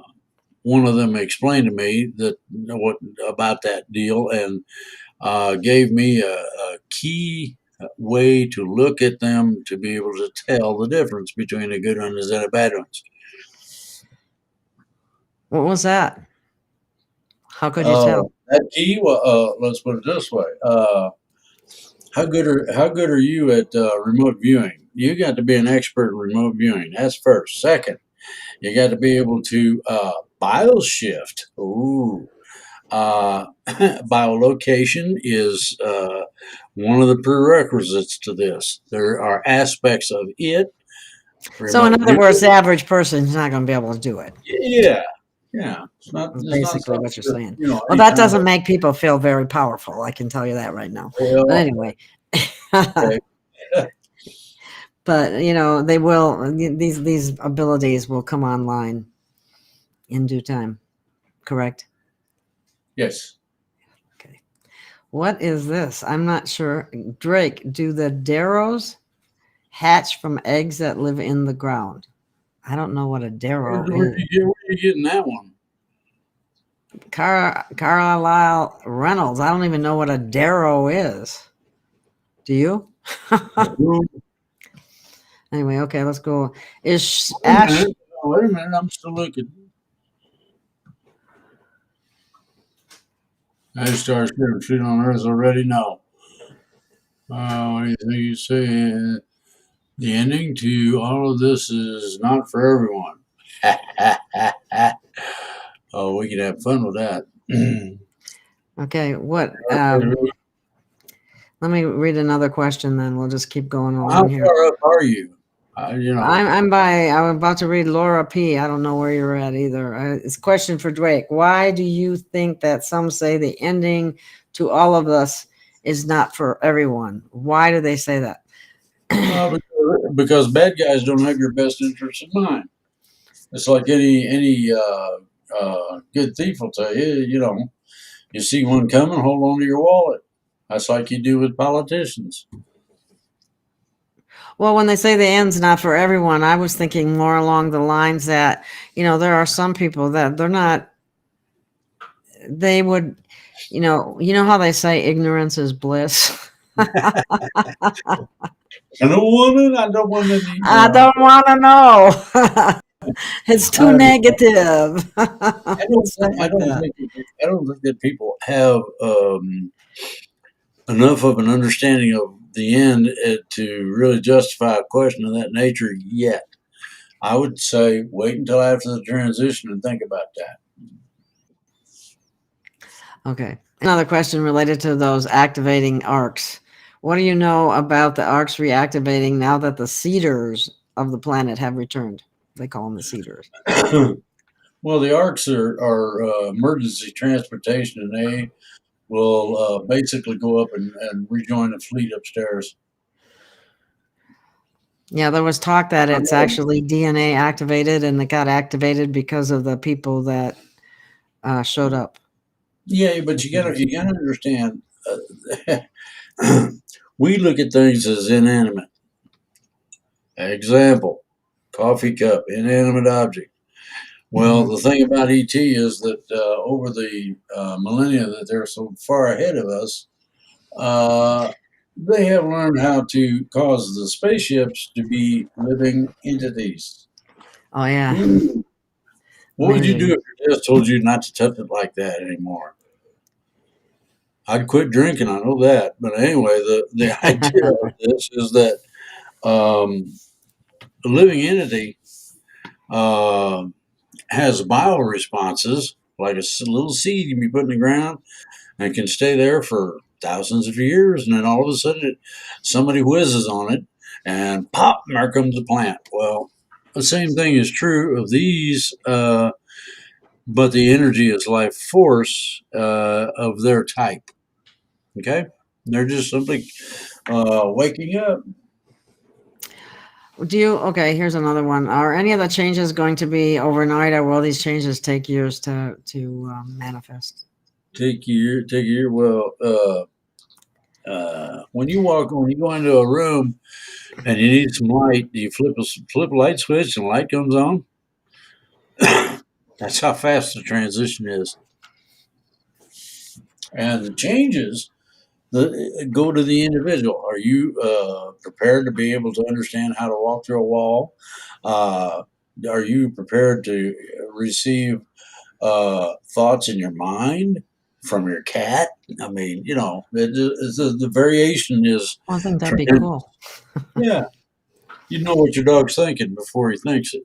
One of them explained to me that what about that deal, and gave me a key way to look at them to be able to tell the difference between the good ones and the bad ones. What was that? How could you tell? That key, well, let's put it this way: how good are you at remote viewing? You got to be an expert in remote viewing. That's first. Second, you got to be able to bioshift. Ooh, biolocation is one of the prerequisites to this. There are aspects of it. So, in Remote other viewing. words, the average person is not going to be able to do it. Yeah, yeah. That's It's not basically something what you're that saying. Well, any that kind doesn't of make people feel very powerful. I can tell you that right now. But well. anyway, Okay. but they will. These abilities will come online in due time. Correct. Yes. Okay. What is this? I'm not sure. Drake, do the darrows hatch from eggs that live in the ground? I don't know what a darrow is. Where you getting that one? Carlisle Reynolds. I don't even know what a darrow is. Do you? Anyway, okay, let's go. Is Wait a Ash? minute. Wait a minute. I'm still looking. Ash stars feet on Earth already? No. What do you think you say? The ending to all of this is not for everyone. Oh, we can have fun with that. Okay, what? Let me read another question, then we'll just keep going How along here. far up are you? You know, I'm about to read Laura P. I don't know where you're at either. It's a question for Drake. Why do you think that some say the ending to all of us is not for everyone? Why do they say that? because bad guys don't have your best interests in mind. It's like any good thief will tell you. You know, you see one coming, hold on to your wallet. That's like you do with politicians. Well, when they say the end's not for everyone, I was thinking more along the lines that, there are some people that they're not, they would, how they say ignorance is bliss. I don't want it. I don't want it. I don't want to know. It's too I, negative. I don't. Stuff I like don't that. think. I don't think that people have enough of an understanding of the end to really justify a question of that nature yet. I would say wait until after the transition and think about that. Okay. Another question related to those activating arcs. What do you know about the arcs reactivating now that the seeders of the planet have returned? They call them the seeders. Well, the ARCs are emergency transportation, and they will basically go up and rejoin the fleet upstairs. Yeah, there was talk that it's actually DNA activated, and it got activated because of the people that showed up. Yeah, but you gotta understand. We look at things as inanimate. Example: coffee cup, inanimate object. Well, the thing about ET is that over the millennia that they're so far ahead of us, uh, they have learned how to cause the spaceships to be living entities. Oh yeah, What would you do amazing. if your dad told you not to touch it like that anymore? I'd quit drinking. I know that. But anyway, the idea of this is that a living entity uh, has bio responses, like a little seed you can be put in the ground and can stay there for thousands of years. And then all of a sudden, somebody whizzes on it and pop, and there comes a plant. Well, the same thing is true of these, but the energy is life force of their type. Okay? They're just simply waking up. Okay, here's another one. Are any of the changes going to be overnight, or will these changes take years to manifest? Take a year. Well, when you go into a room and you need some light, you flip a light switch and light comes on. That's how fast the transition is. And the changes go to the individual. Are you prepared to be able to understand how to walk through a wall? Are you prepared to receive thoughts in your mind from your cat? I mean, the variation is Well, I think that'd be tremendous. cool. Yeah, you know what your dog's thinking before he thinks it,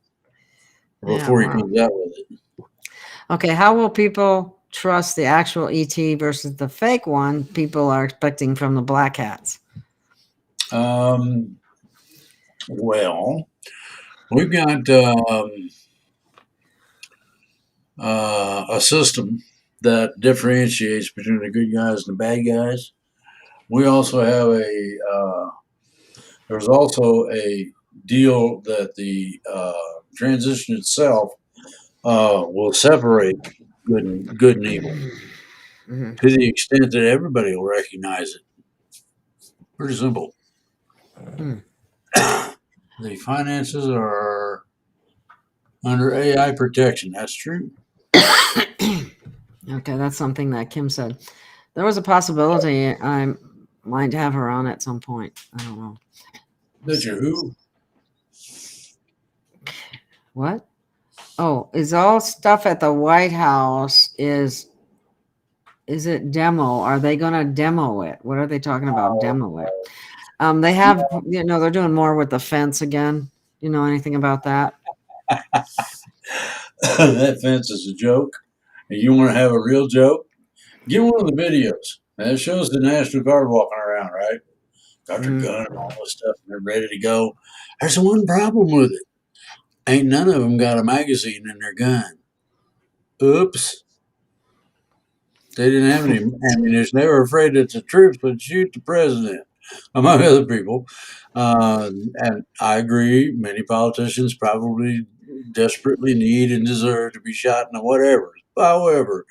or Yeah, before he wow. comes out with it. Okay, how will people trust the actual ET versus the fake one people are expecting from the black hats? Well, we've got a system that differentiates between the good guys and the bad guys. We also have there's also a deal that the transition itself will separate good and evil Hmm. to the extent that everybody will recognize it. Pretty simple. Hmm. The finances are under AI protection. That's true. Okay, that's something that Kim said. There was a possibility I might have her on at some point. I don't know. That you who? What? Oh, is all stuff at the White House is it demo? Are they going to demo it? What are they talking about? Demo it. They have, they're doing more with the fence again. You know anything about that? That fence is a joke. And you want to have a real joke? Get one of the videos. That shows the National Guard walking around, right? got their gun and all this stuff, and they're ready to go. There's one problem with it. Ain't none of them got a magazine in their gun. Oops. They didn't have any ammunition. They were afraid that the troops would shoot the president, among other people. And I agree, many politicians probably desperately need and deserve to be shot and whatever. However,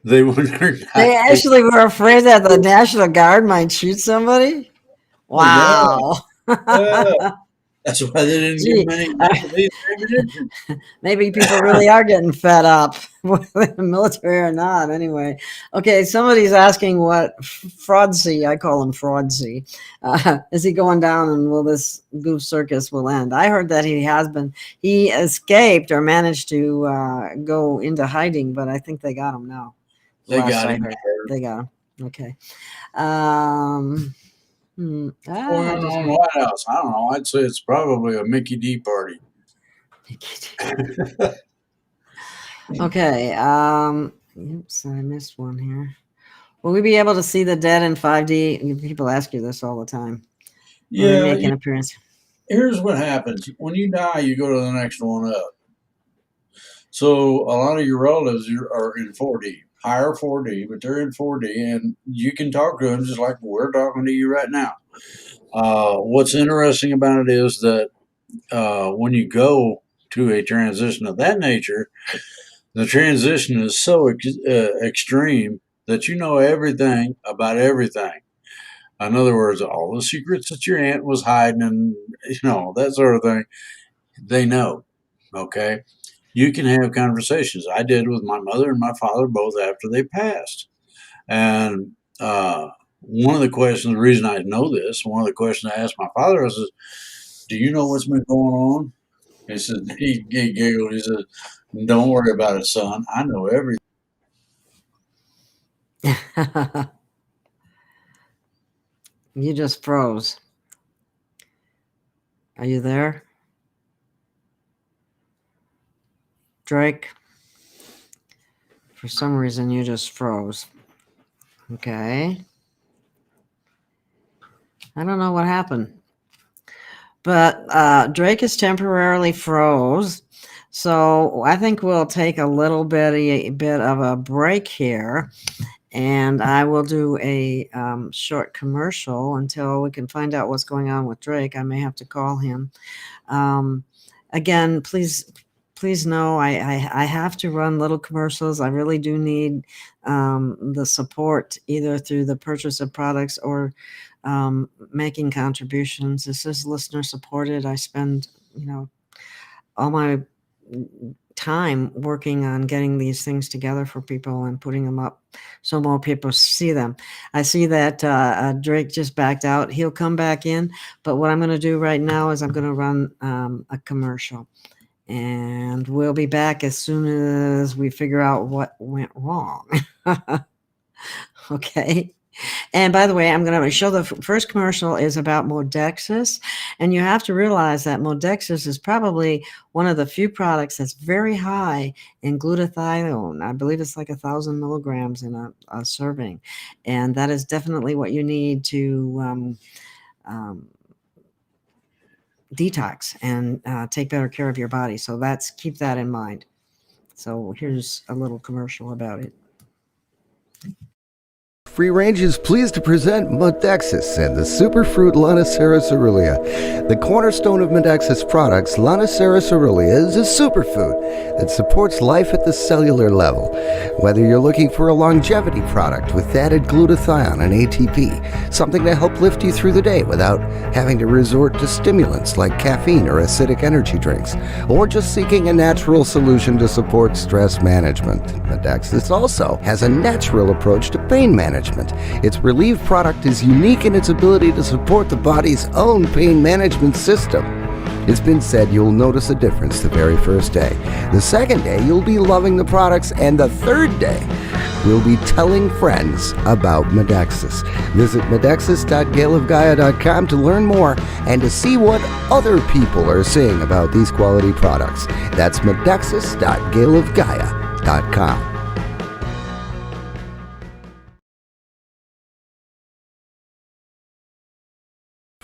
they were They not. actually were afraid that the National Guard might shoot somebody? Yeah, Wow. that's why they didn't give Gee, them any magazines or ammunition. maybe people really are getting fed up with the military or not. Anyway, okay, somebody's asking what Fraudsy, I call him Fraudsy, is he going down and will this goof circus will end? I heard that he escaped or managed to go into hiding, but I think they got him now. They Last got I him. heard, they got him. Okay. What's going on in the White House? I don't know. I'd say it's probably a Mickey D party. Okay. Oops, I missed one here. Will we be able to see the dead in 5D? People ask you this all the time. Will they Yeah, make an appearance? here's what happens. When you die, you go to the next one up. So a lot of your relatives are in 4D, higher 4D, but they're in 4D, and you can talk to them just like we're talking to you right now. What's interesting about it is that when you go to a transition of that nature, the transition is so extreme that you know everything about everything. In other words, all the secrets that your aunt was hiding and, that sort of thing, they know. Okay. You can have conversations. I did with my mother and my father both after they passed. And one of the questions, the reason I know this, one of the questions I asked my father was, do you know what's been going on? He said, he giggled. He said, don't worry about it, son. I know everything. You just froze. Are you there? Drake? For some reason, you just froze. Okay. I don't know what happened. But Drake is temporarily froze. So I think we'll take a little bit of a break here. And I will do a short commercial until we can find out what's going on with Drake. I may have to call him. Again, please know I have to run little commercials. I really do need the support either through the purchase of products or making contributions. This is listener supported. I spend, all my time working on getting these things together for people and putting them up so more people see them. I see that Drake just backed out. He'll come back in, but what I'm going to do right now is I'm going to run a commercial, and we'll be back as soon as we figure out what went wrong. Okay. And by the way, I'm going to show the first commercial is about Modexus. And you have to realize that Modexus is probably one of the few products that's very high in glutathione. I believe it's like 1,000 milligrams in a serving. And that is definitely what you need to detox and take better care of your body. So keep that in mind. So here's a little commercial about it. Free Range is pleased to present Modexus and the Superfruit Lonicera cerulean. The cornerstone of Modexus products, Lonicera cerulean, is a superfood that supports life at the cellular level. Whether you're looking for a longevity product with added glutathione and ATP, something to help lift you through the day without having to resort to stimulants like caffeine or acidic energy drinks, or just seeking a natural solution to support stress management, Modexus also has a natural approach to pain management. Its Relieve product is unique in its ability to support the body's own pain management system. It's been said you'll notice a difference the very first day. The second day, you'll be loving the products, and the third day, we'll be telling friends about Modexus. Visit modexus.gailofgaia.com to learn more and to see what other people are saying about these quality products. That's modexus.gailofgaia.com.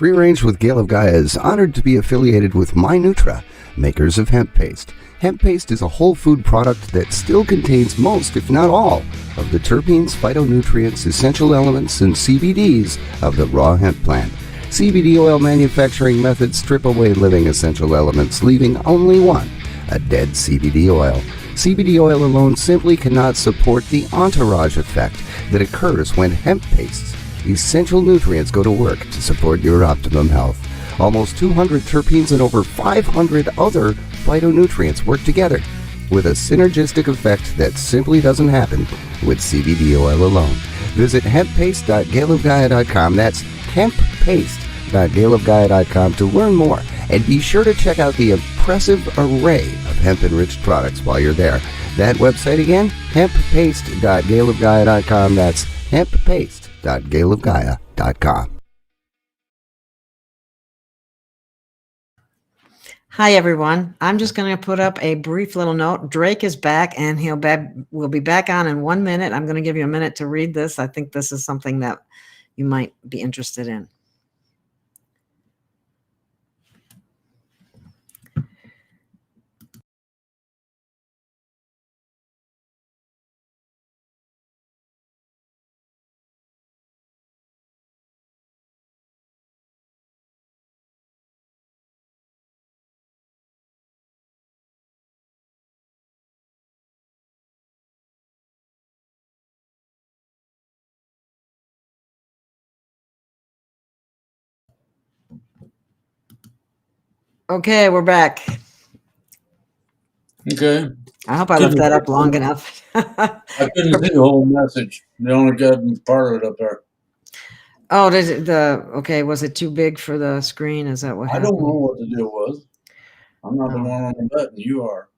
Free Range with Gail of Gaia is honored to be affiliated with MyNutra, makers of Hemp Paste. Hemp Paste is a whole food product that still contains most, if not all, of the terpenes, phytonutrients, essential elements, and CBDs of the raw hemp plant. CBD oil manufacturing methods strip away living essential elements, leaving only one, a dead CBD oil. CBD oil alone simply cannot support the entourage effect that occurs when hemp pastes essential nutrients go to work to support your optimum health. Almost 200 terpenes and over 500 other phytonutrients work together with a synergistic effect that simply doesn't happen with CBD oil alone. Visit hemppaste.gailofgaia.com. That's hemppaste.gailofgaia.com to learn more. And be sure to check out the impressive array of hemp-enriched products while you're there. That website again, hemppaste.gailofgaia.com. That's hemppaste.gailofgaia.com. Hi, everyone. I'm just going to put up a brief little note. Drake is back, and we'll be back on in 1 minute. I'm going to give you a minute to read this. I think this is something that you might be interested in. Okay, we're back. Okay. I hope I left that up long enough. I couldn't see the whole message. They only got part of it up there. Oh, okay, was it too big for the screen? Is that what happened? I don't know what the deal was. I'm not the one on the button. You are.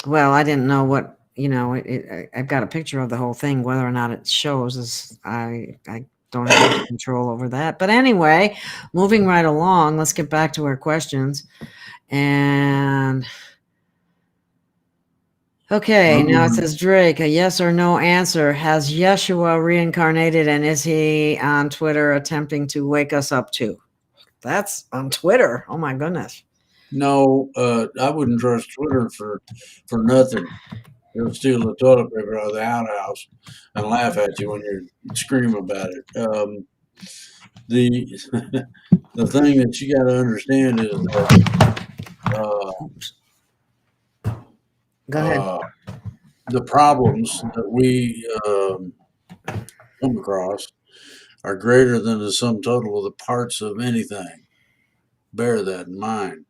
Well, I didn't know what, I've got a picture of the whole thing. Whether or not it shows is I don't have any control over that. But anyway, moving right along, let's get back to our questions. And okay, now it says, Drake, a yes or no answer. Has Yeshua reincarnated, and is he on Twitter attempting to wake us up too? That's on Twitter. Oh my goodness. No, I wouldn't trust Twitter for nothing. They'll steal the toilet paper out of the outhouse and laugh at you when you scream about it. The the thing that you got to understand is that Go ahead. The problems that we come across are greater than the sum total of the parts of anything. Bear that in mind.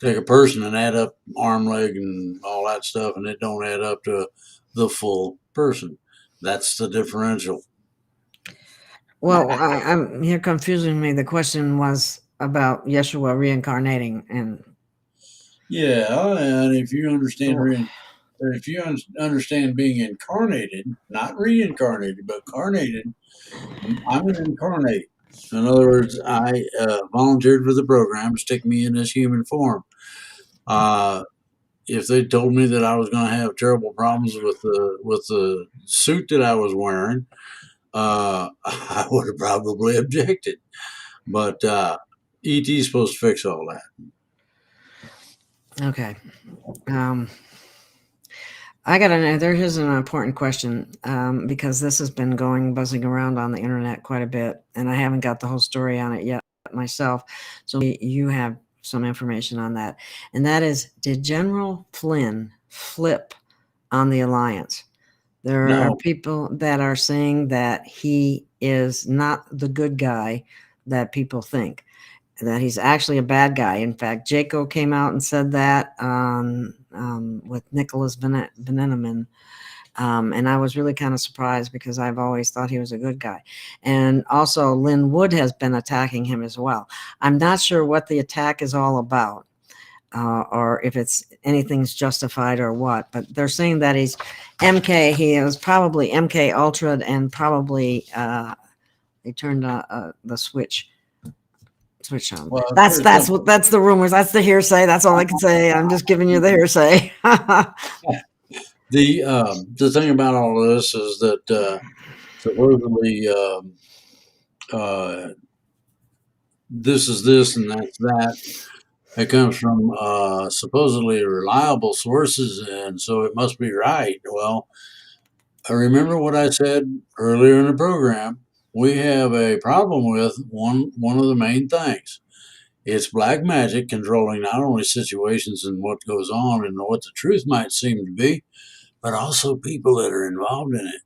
Take a person and add up arm, leg, and all that stuff, and it don't add up to the full person. That's the differential. Well, you're confusing me. The question was about Yeshua reincarnating, and if you understand understand being incarnated, not reincarnated, but carnated, I'm an incarnate. In other words, I volunteered for the program to stick me in this human form. If they told me that I was going to have terrible problems with the suit that I was wearing, I would have probably objected. But ET's supposed to fix all that. Okay. Here's an important question, because this has been buzzing around on the internet quite a bit, and I haven't got the whole story on it yet myself. So you have some information on that. And that is, did General Flynn flip on the alliance? There are people that are saying that he is not the good guy that people think, that he's actually a bad guy. In fact, Jaco came out and said that with Nicholas Beneneman. And I was really kind of surprised, because I've always thought he was a good guy. And also Lynn Wood has been attacking him as well. I'm not sure what the attack is all about, or if anything's justified or what, but they're saying that he's MK. He is probably MK Ultra, and probably they turned the switch on. Well, that's the rumors. That's the hearsay. That's all I can say. I'm just giving you the hearsay. The thing about all of this is that supposedly this is this and that's that. It comes from supposedly reliable sources, and so it must be right. Well, I remember what I said earlier in the program. We have a problem with one of the main things. It's black magic controlling not only situations and what goes on and what the truth might seem to be, but also people that are involved in it.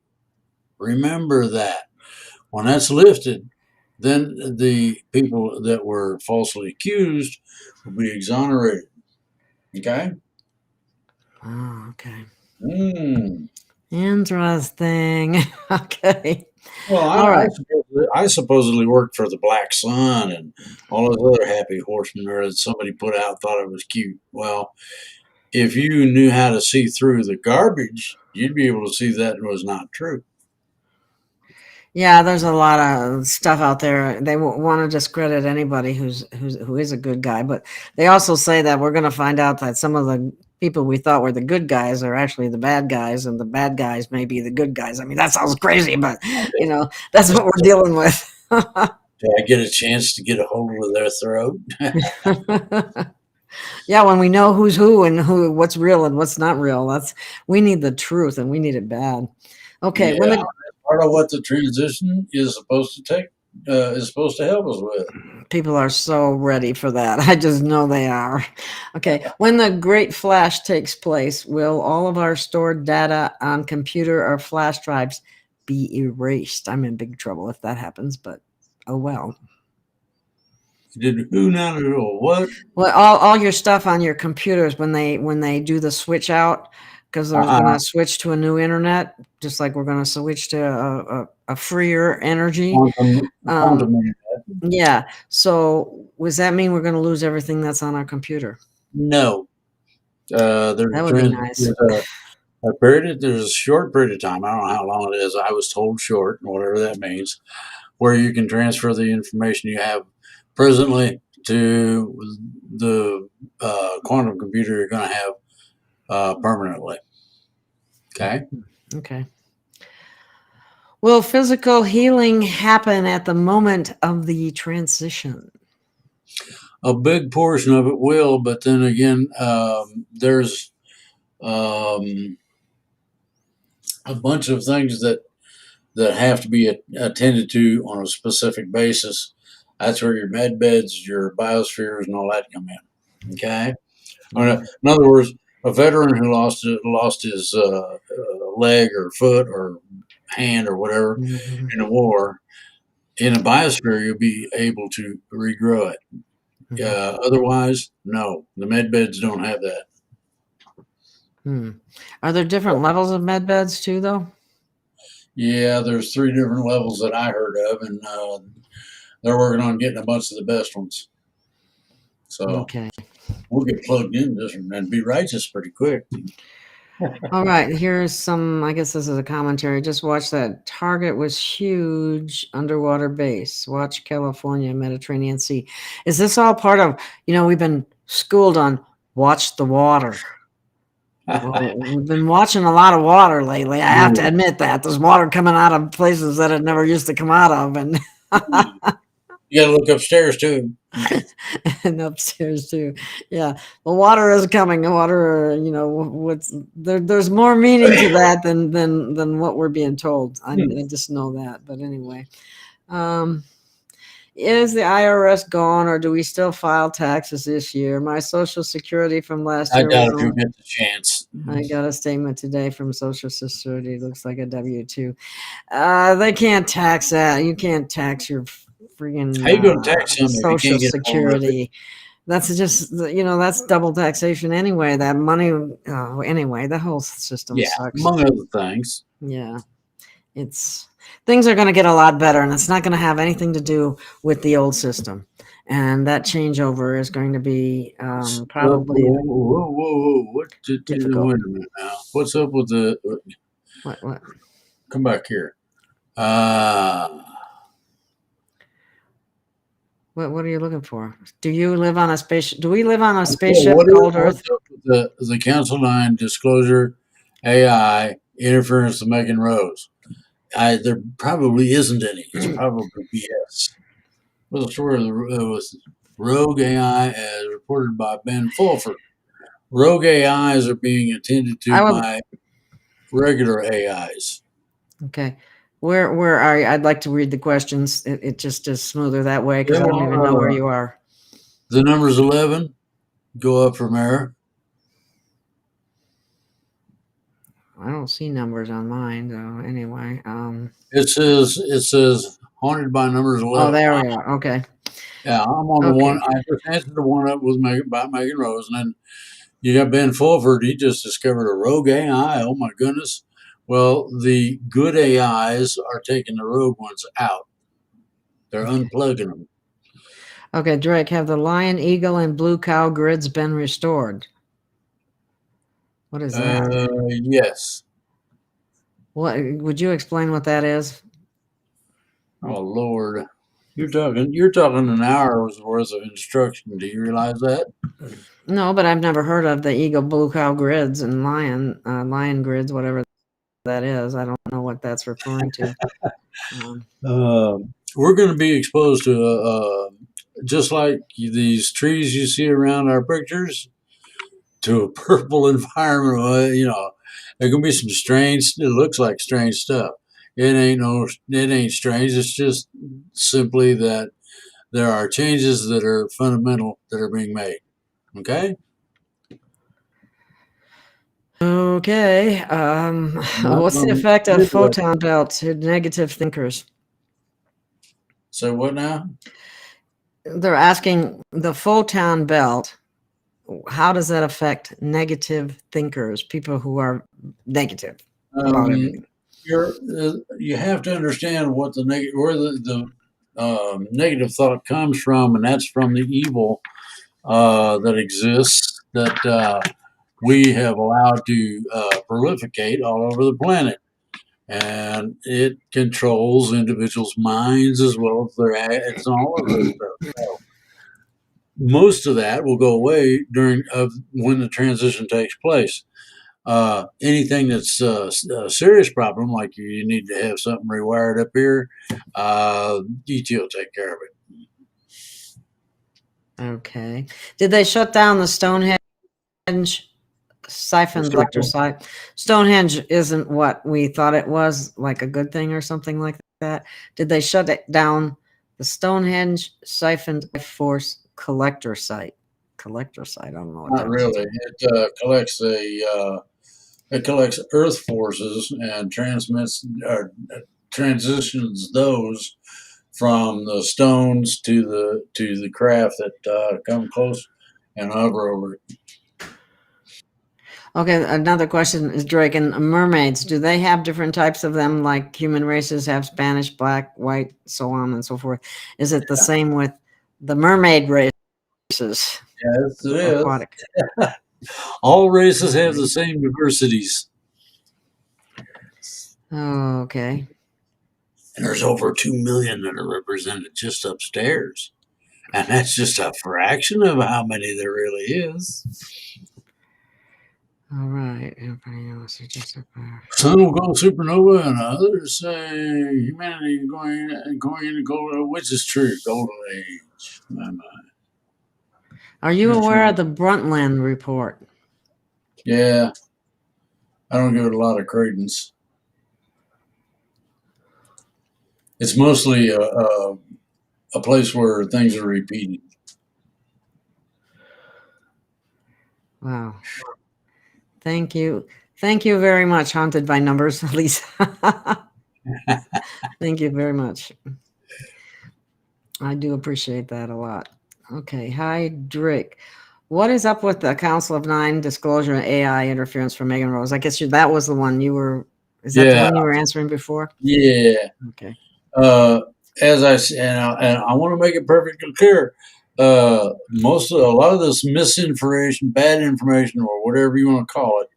Remember that. When that's lifted, then the people that were falsely accused will be exonerated. Okay? Oh, okay. Mm. Interesting. Okay. Well, All right. I supposedly worked for the Black Sun and all those other happy horsemen that somebody put out thought it was cute. Well, if you knew how to see through the garbage, you'd be able to see that it was not true. Yeah, there's a lot of stuff out there. They want to discredit anybody who is a good guy, but they also say that we're going to find out that some of the people we thought were the good guys are actually the bad guys, and the bad guys may be the good guys. I mean, that sounds crazy, but that's what we're dealing with. Did I get a chance to get a hold of their throat? Yeah, when we know who's who and what's real and what's not real, we need the truth, and we need it bad. Okay, Yeah, part of what the transition is supposed to take is supposed to help us with. People are so ready for that. I just know they are. Okay, when the great flash takes place, will all of our stored data on computer or flash drives be erased? I'm in big trouble if that happens, but oh well. Did who not at all? What? Well, all your stuff on your computers when they do the switch out, because they're going to switch to a new internet, just like we're going to switch to a freer energy. Quantum Yeah. So does that mean we're going to lose everything that's on our computer? No. That would be nice. There's a short period of time. I don't know how long it is. I was told short, whatever that means, where you can transfer the information you have presently to the quantum computer you're going to have permanently. Okay. Okay. Will physical healing happen at the moment of the transition? A big portion of it will, but then again, there's a bunch of things that have to be attended to on a specific basis. That's where your med beds, your biospheres, and all that come in. Okay. In other words, a veteran who lost his leg or foot or hand or whatever in a war, in a biosphere, you'll be able to regrow it. Otherwise, no, the med beds don't have that. Are there different levels of med beds too, though? Yeah, there's 3 different levels that I heard of, and they're working on getting a bunch of the best ones. So okay, we'll get plugged in this and be righteous pretty quick. All right, here's some, I guess this is a commentary. Just watch that. Target was huge underwater base. Watch California, Mediterranean Sea. Is this all part of, we've been schooled on watch the water. Well, we've been watching a lot of water lately. I have to admit that. There's water coming out of places that it never used to come out of. And you got to look upstairs too. And upstairs too. Yeah. The water is coming. The water, there's more meaning to that than what we're being told. I just know that. But anyway, is the IRS gone, or do we still file taxes this year? My Social Security from last year. I doubt if you get the chance. I got a statement today from Social Security. It looks like a W-2. They can't tax that. You can't tax your freaking how you going to tax Social Security. That's just, that's double taxation anyway. That money, anyway, the whole system sucks. Among other things. Yeah. Things are going to get a lot better, and it's not going to have anything to do with the old system. And that changeover is going to be probably whoa. What difficult. Wait a minute now. What's up with the... What? Come back here. What are you looking for? Do you live on a spaceship? Do we live on a spaceship called Earth? The Council 9 disclosure AI interference to Megan Rose. there probably isn't any. It's probably BS. Well, the story of was rogue AI as reported by Ben Fulford. Rogue AIs are being attended to by regular AIs. Okay. Where are you? I'd like to read the questions. It just is smoother that way because I don't even know where you are. The number's 11. Go up from there. I don't see numbers on mine, though. Anyway, it says haunted by numbers 11. Oh, there we are. Okay. Yeah, I'm on the one. I just answered the one up with about Megan Rose, and then you got Ben Fulford. He just discovered a rogue AI. Oh my goodness! Well, the good AIs are taking the rogue ones out. They're unplugging them. Okay, Drake, have the lion, eagle, and blue cow grids been restored? What is that? Yes. What would you explain what that is? Oh Lord, you're talking an hour's worth of instruction. Do you realize that? No, but I've never heard of the eagle, blue cow grids and lion grids, whatever that is. I don't know what that's referring to. We're going to be exposed to just like these trees you see around our pictures, to a purple environment. You know, there can be some strange. It looks like strange stuff. It ain't strange. It's just simply that there are changes that are fundamental that are being made. Okay. Okay. What's the effect of photon belts to negative thinkers? So what now? They're asking the photon belt. How does that affect negative thinkers, people who are negative about everything? You have to understand what where the negative thought comes from, and that's from the evil that exists that we have allowed to proliferate all over the planet, and it controls individuals' minds as well as their acts and all of this stuff. So most of that will go away when the transition takes place. Anything that's a serious problem, like you need to have something rewired up here, DT will take care of it. Okay. Did they shut down the Stonehenge siphoned electrocyte? Stonehenge isn't what we thought it was, like a good thing or something like that. Did they shut it down? The Stonehenge siphoned force collector site. Collector site. I don't know what Not really. It collects Earth forces and transitions those from the stones to the craft that come close and hover over it. Okay, another question is, Drake, and mermaids, do they have different types of them, like human races have Spanish, black, white, so on and so forth? Is it the same with the mermaid races? Yes, it is. All races have the same diversities. Oh, okay. And there's over 2 million that are represented just upstairs. And that's just a fraction of how many there really is. All right. Sun will go supernova, and others say humanity is going to go, which is true, golden age. My. Are you aware of the Brundtland report? Yeah. I don't give it a lot of credence. It's mostly a place where things are repeating. Wow. Thank you. Thank you very much, Haunted by Numbers, Lisa. Thank you very much. I do appreciate that a lot. Okay. Hi, Drake. What is up with the Council of Nine disclosure and AI interference for Megan Rose? I guess that was the one you were. Is that the one you were answering before? Yeah. Okay. As I said, and I want to make it perfectly clear, a lot of this misinformation, bad information, or whatever you want to call it,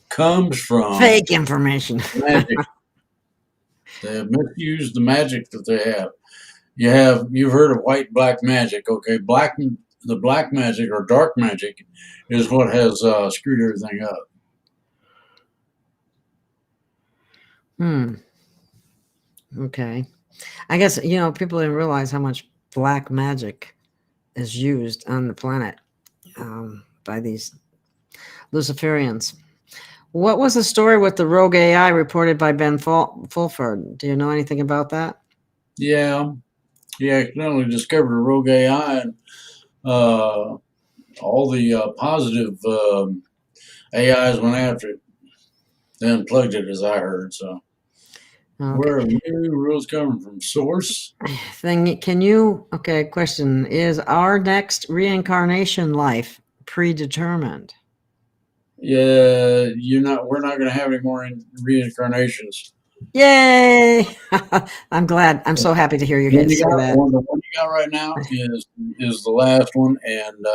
comes from fake information. Magic. They have misused the magic that they have. You've heard of white black magic, okay? The black magic or dark magic is what has screwed everything up. Okay. I guess, people didn't realize how much black magic is used on the planet by these Luciferians. What was the story with the rogue AI reported by Ben Fulford? Do you know anything about that? Yeah, he accidentally discovered a rogue AI, and all the positive AIs went after it. They unplugged it, as I heard. So, where are new rules coming from? Source? Question. Is our next reincarnation life predetermined? Yeah, we're not going to have any more reincarnations. Yay! I'm glad. I'm so happy to hear you say that. The one you got right now is the last one, and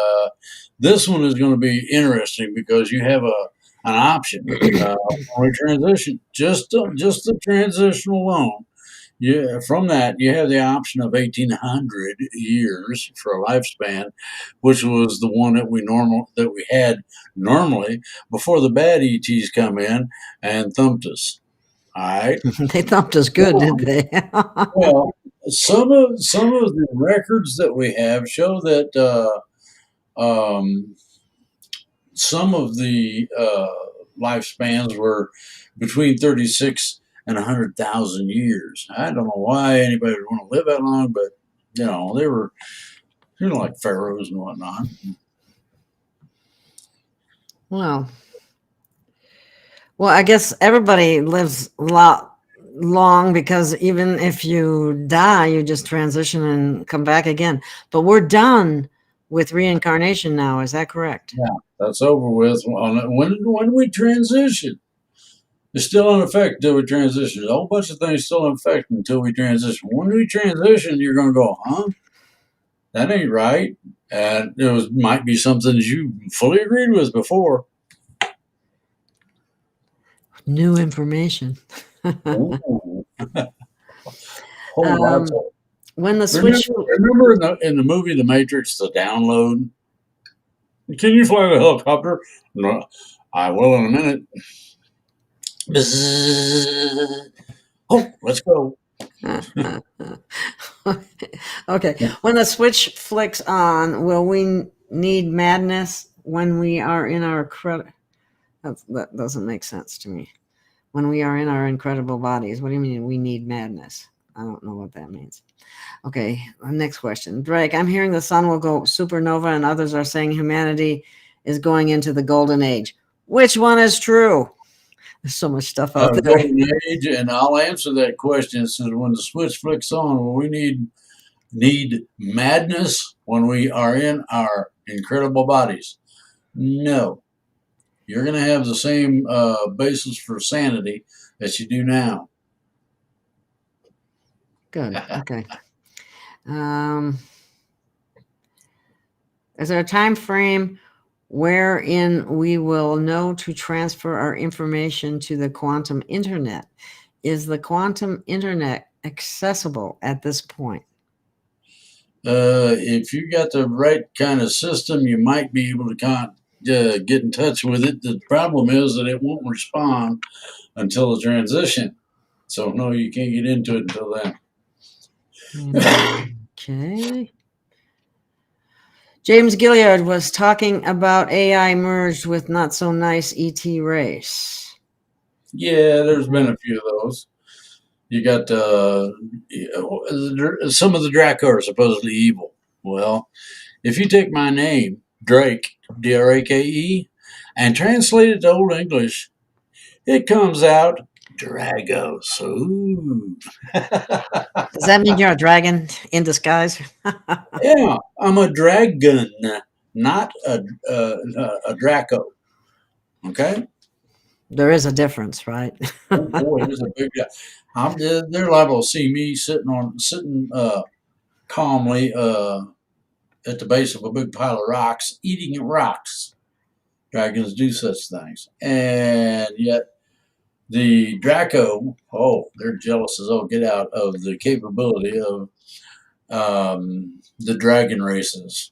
this one is going to be interesting because you have an option when we transition. Just the transition alone. Yeah, from that you have the option of 1,800 years for a lifespan, which was the one that we had normally before the bad ETs come in and thumped us. All right. They thumped us good, didn't they? Well, some of the records that we have show that some of the lifespans were between 36 and 100,000 years. I don't know why anybody would want to live that long, but they were like pharaohs and whatnot. Well, I guess everybody lives a lot long because even if you die, you just transition and come back again. But we're done with reincarnation now. Is that correct? Yeah, that's over with. When we transition, it's still in effect until we transition. There's a whole bunch of things still in effect until we transition. When we transition, you're going to go, huh? That ain't right. And might be something that you fully agreed with before. New information. When the switch. Remember in the movie The Matrix, the download? Can you fly the helicopter? No, I will in a minute. Oh, let's go. Okay. When the switch flicks on, will we need madness when we are in our that doesn't make sense to me. When we are in our incredible bodies, what do you mean we need madness? I don't know what that means. Okay, next question. Drake, I'm hearing the sun will go supernova and others are saying humanity is going into the golden age. Which one is true? There's so much stuff out there. Golden age, and I'll answer that question. It says when the switch flicks on, will we need madness when we are in our incredible bodies? No. You're going to have the same basis for sanity that you do now. Good. Okay. Is there a time frame wherein we will know to transfer our information to the quantum internet? Is the quantum internet accessible at this point? If you got the right kind of system, you might be able to get in touch with it. The problem is that it won't respond until the transition. So no, you can't get into it until then. Okay. James Gilliard was talking about AI merged with not so nice ET race. Yeah, there's been a few of those. You got some of the Draco are supposedly evil. Well, if you take my name, Drake, Drake, and translate it to Old English, it comes out Dragos. Ooh. Does that mean you're a dragon in disguise? Yeah, I'm a dragon, not a Draco. Okay? There is a difference, right? Oh boy, there's a big guy. They're liable to see me sitting calmly at the base of a big pile of rocks, eating rocks. Dragons do such things. And yet the Draco, they're jealous as all get out of the capability of the dragon races.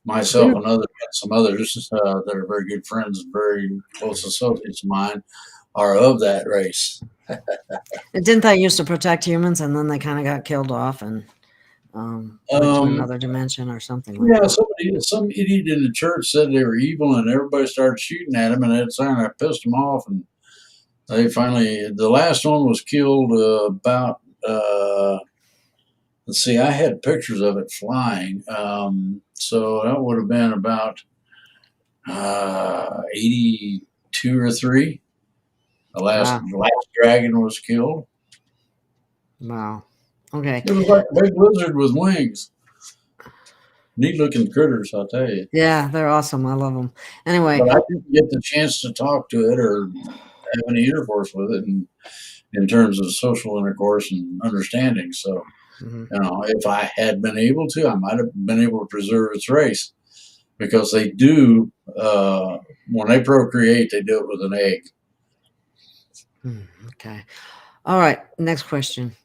Myself and some others that are very good friends, very close associates of mine, are of that race. Didn't they used to protect humans, and then they kind of got killed off and went to another dimension or something like Yeah, that? some idiot in the church said they were evil, and everybody started shooting at them, and it kind of pissed them off. And they finally, the last one was killed about. Let's see, I had pictures of it flying, so that would have been about 82 or 3. The last dragon was killed. Wow. Okay. It was like a big lizard with wings. Neat looking critters, I'll tell you. Yeah, they're awesome. I love them. Anyway, But I didn't get the chance to talk to it or have any intercourse with it in terms of social intercourse and understanding. So, if I had been able to, I might have been able to preserve its race, because they do, when they procreate, they do it with an egg. Okay. All right. Next question.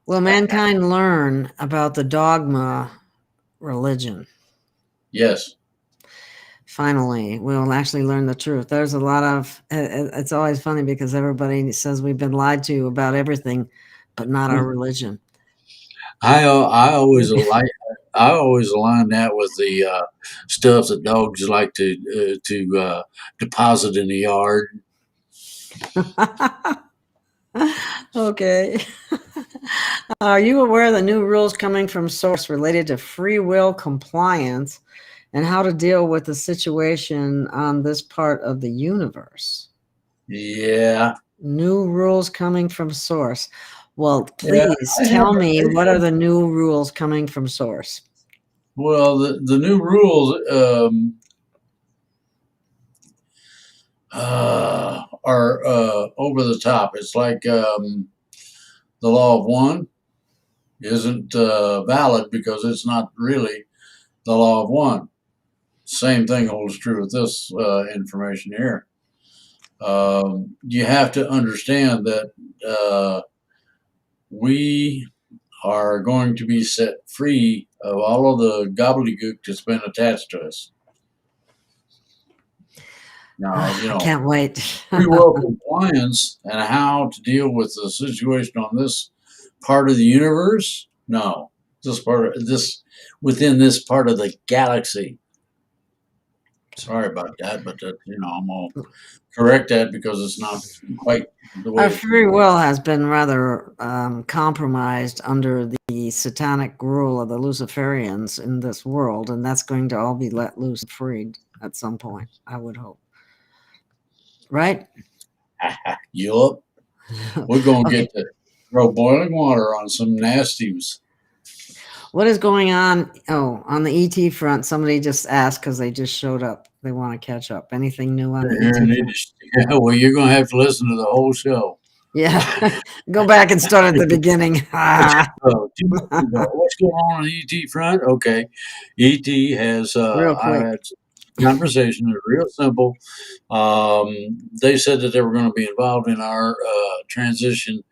Will mankind learn about the dogma religion? Yes. Finally, we'll actually learn the truth. There's a lot of, it's always funny because everybody says we've been lied to about everything, but not our religion. I always align that with the stuff that dogs like to deposit in the yard. Okay. Are you aware of the new rules coming from source related to free will compliance and how to deal with the situation on this part of the universe? Yeah. New rules coming from source. Well, please tell me, what are the new rules coming from source? Well, the new rules are over the top. It's like the law of one isn't valid because it's not really the law of one. Same thing holds true with this information here. You have to understand that we are going to be set free of all of the gobbledygook that's been attached to us. Now, I can't wait. free will compliance and how to deal with the situation on this part of the universe. No, within this part of the galaxy. Sorry about that, but I'm gonna correct that because it's not quite the way. Our free will has been rather compromised under the satanic rule of the Luciferians in this world, and that's going to all be let loose and freed at some point, I would hope. Right? Yup. We're going to get to throw boiling water on some nasties. What is going on? Oh, on the ET front, somebody just asked because they just showed up. They want to catch up. Anything new on the ET front? Yeah, well, you're going to have to listen to the whole show. Yeah. Go back and start at the beginning. What's going on the ET front? Okay. ET has Real quick. had conversation. It's real simple. They said that they were going to be involved in our transition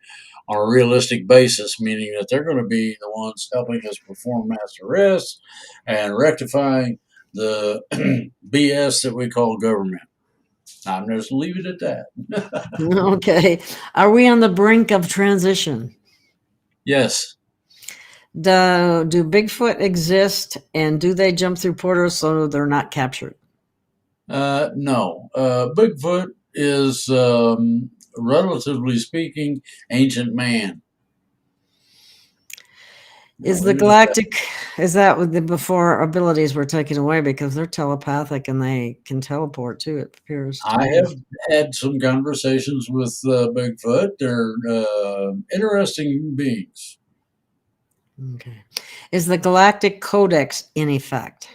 on a realistic basis, meaning that they're going to be the ones helping us perform mass arrests and rectifying the BS that we call government. I'm just leave it at that. Okay. Are we on the brink of transition? Yes. Do Bigfoot exist, and do they jump through portals so they're not captured? No. Bigfoot is, relatively speaking, ancient man. Is the galactic, is that with the before abilities were taken away because they're telepathic and they can teleport too, it appears? I have had some conversations with Bigfoot. They're interesting beings. Okay. Is the galactic codex in effect?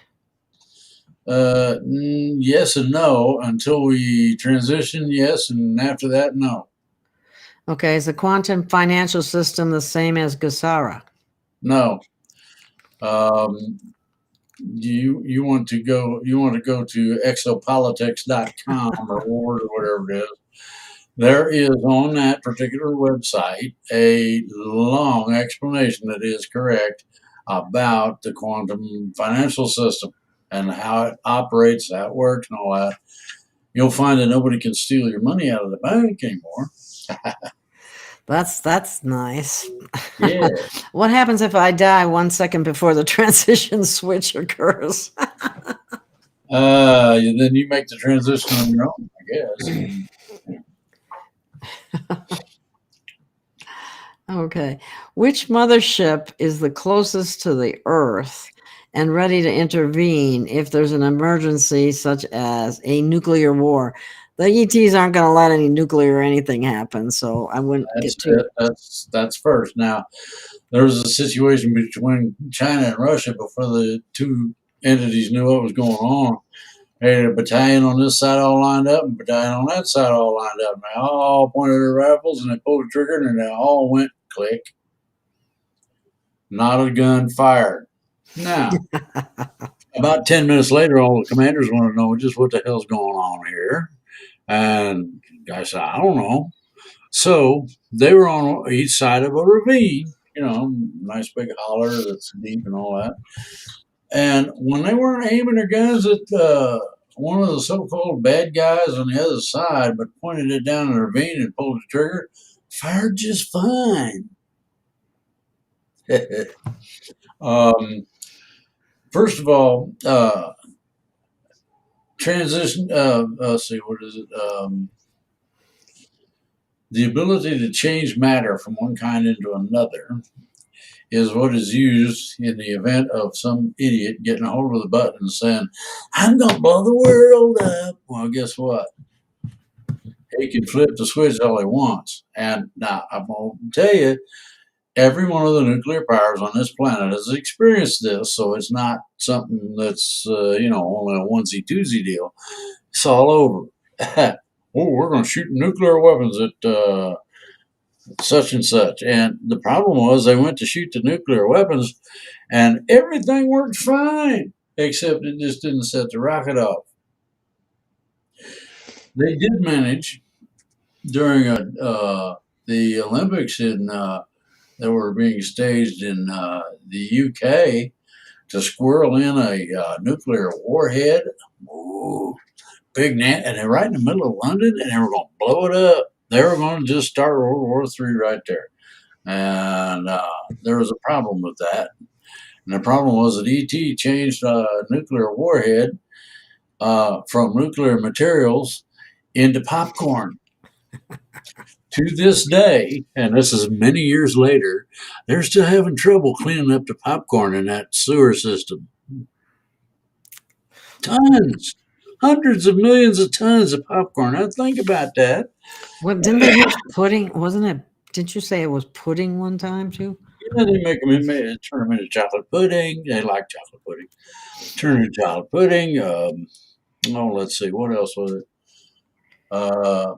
Yes and no. Until we transition, yes, and after that, no. Okay. Is the quantum financial system the same as Gesara? No. You want to go to exopolitics.com or whatever it is. There is on that particular website a long explanation that is correct about the quantum financial system and how it operates, how it works, and all that. you'll find that nobody can steal your money out of the bank anymore. That's nice. Yeah. What happens if I die 1 second before the transition switch occurs? Then you make the transition on your own, I guess. Okay. Which mothership is the closest to the Earth and ready to intervene if there's an emergency such as a nuclear war? The ETs aren't going to let any nuclear or anything happen, so I wouldn't get too. That's first. Now, there was a situation between China and Russia before the two entities knew what was going on. They had a battalion on this side all lined up and a battalion on that side all lined up. And they all pointed their rifles and they pulled the trigger and they all went click. Not a gun fired. Now, about 10 minutes later, all the commanders want to know just what the hell's going on here. And the guy said, I don't know. So they were on each side of a ravine, nice big holler that's deep and all that. And when they weren't aiming their guns at one of the so-called bad guys on the other side, but pointed it down the ravine and pulled the trigger, fired just fine. First of all, transition. Let's see, what is it? The ability to change matter from one kind into another is what is used in the event of some idiot getting a hold of the button and saying, I'm going to blow the world up. Well, guess what? He can flip the switch all he wants. And now I'm going to tell you, every one of the nuclear powers on this planet has experienced this, so it's not something that's, only a onesie-twosie deal. It's all over. We're going to shoot nuclear weapons at such and such. And the problem was they went to shoot the nuclear weapons and everything worked fine, except it just didn't set the rocket off. They did manage during the Olympics that were being staged in the UK to squirrel in a nuclear warhead. Ooh, big net, and they're right in the middle of London, and they were going to blow it up. They were going to just start World War III right there. And there was a problem with that. And the problem was that ET changed nuclear warhead from nuclear materials into popcorn. To this day, and this is many years later, they're still having trouble cleaning up the popcorn in that sewer system. Tons. Hundreds of millions of tons of popcorn. Now think about that. What didn't they use pudding? Wasn't it? Didn't you say it was pudding one time too? Yeah, they make them turn them into chocolate pudding. They like chocolate pudding. Turn into chocolate pudding. Let's see, what else was it?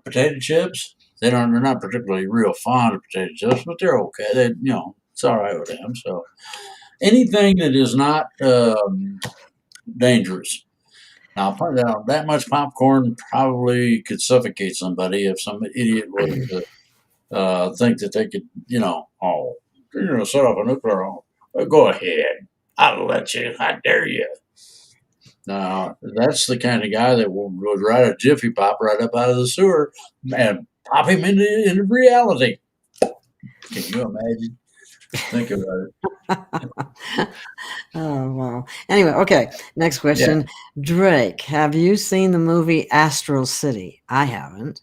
Potato chips. They're not particularly real fond of potato chips, but they're okay. It's all right with them. So anything that is not dangerous. Now, that much popcorn probably could suffocate somebody if some idiot would think that they could, you're going to set off a nuclear home. Go ahead. I'll let you. How dare you? Now, that's the kind of guy that would ride a Jiffy Pop right up out of the sewer and pop him into reality. Can you imagine? Think about it. Oh, wow. Anyway, okay. Next question. Yeah. Drake, have you seen the movie Astral City? I haven't.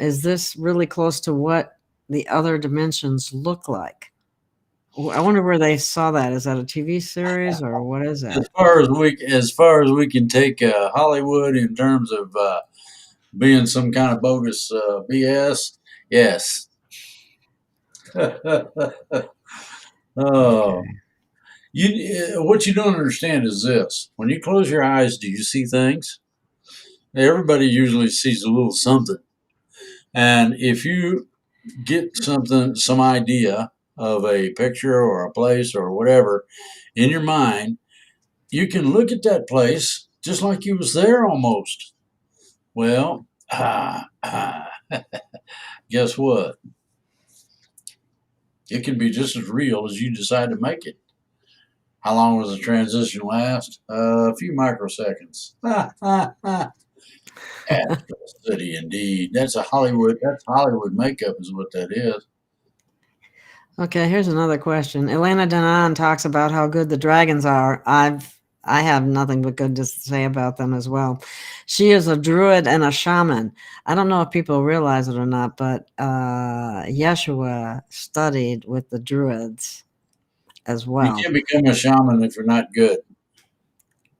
Is this really close to what the other dimensions look like? I wonder where they saw that. Is that a TV series or what is that? As far as we can take Hollywood in terms of being some kind of bogus BS, yes. Oh, what you don't understand is this: when you close your eyes, do you see things? Everybody usually sees a little something, and if you get some idea of a picture or a place or whatever in your mind, you can look at that place just like you was there almost. Well, guess what? It can be just as real as you decide to make it. How long does the transition last? A few microseconds. Astral City, indeed. That's Hollywood makeup is what that is. Okay, here's another question. Elena Danan talks about how good the dragons are. I have nothing but good to say about them as well. She is a druid and a shaman. I don't know if people realize it or not, but Yeshua studied with the druids as You well. can't become a shaman if you're not good.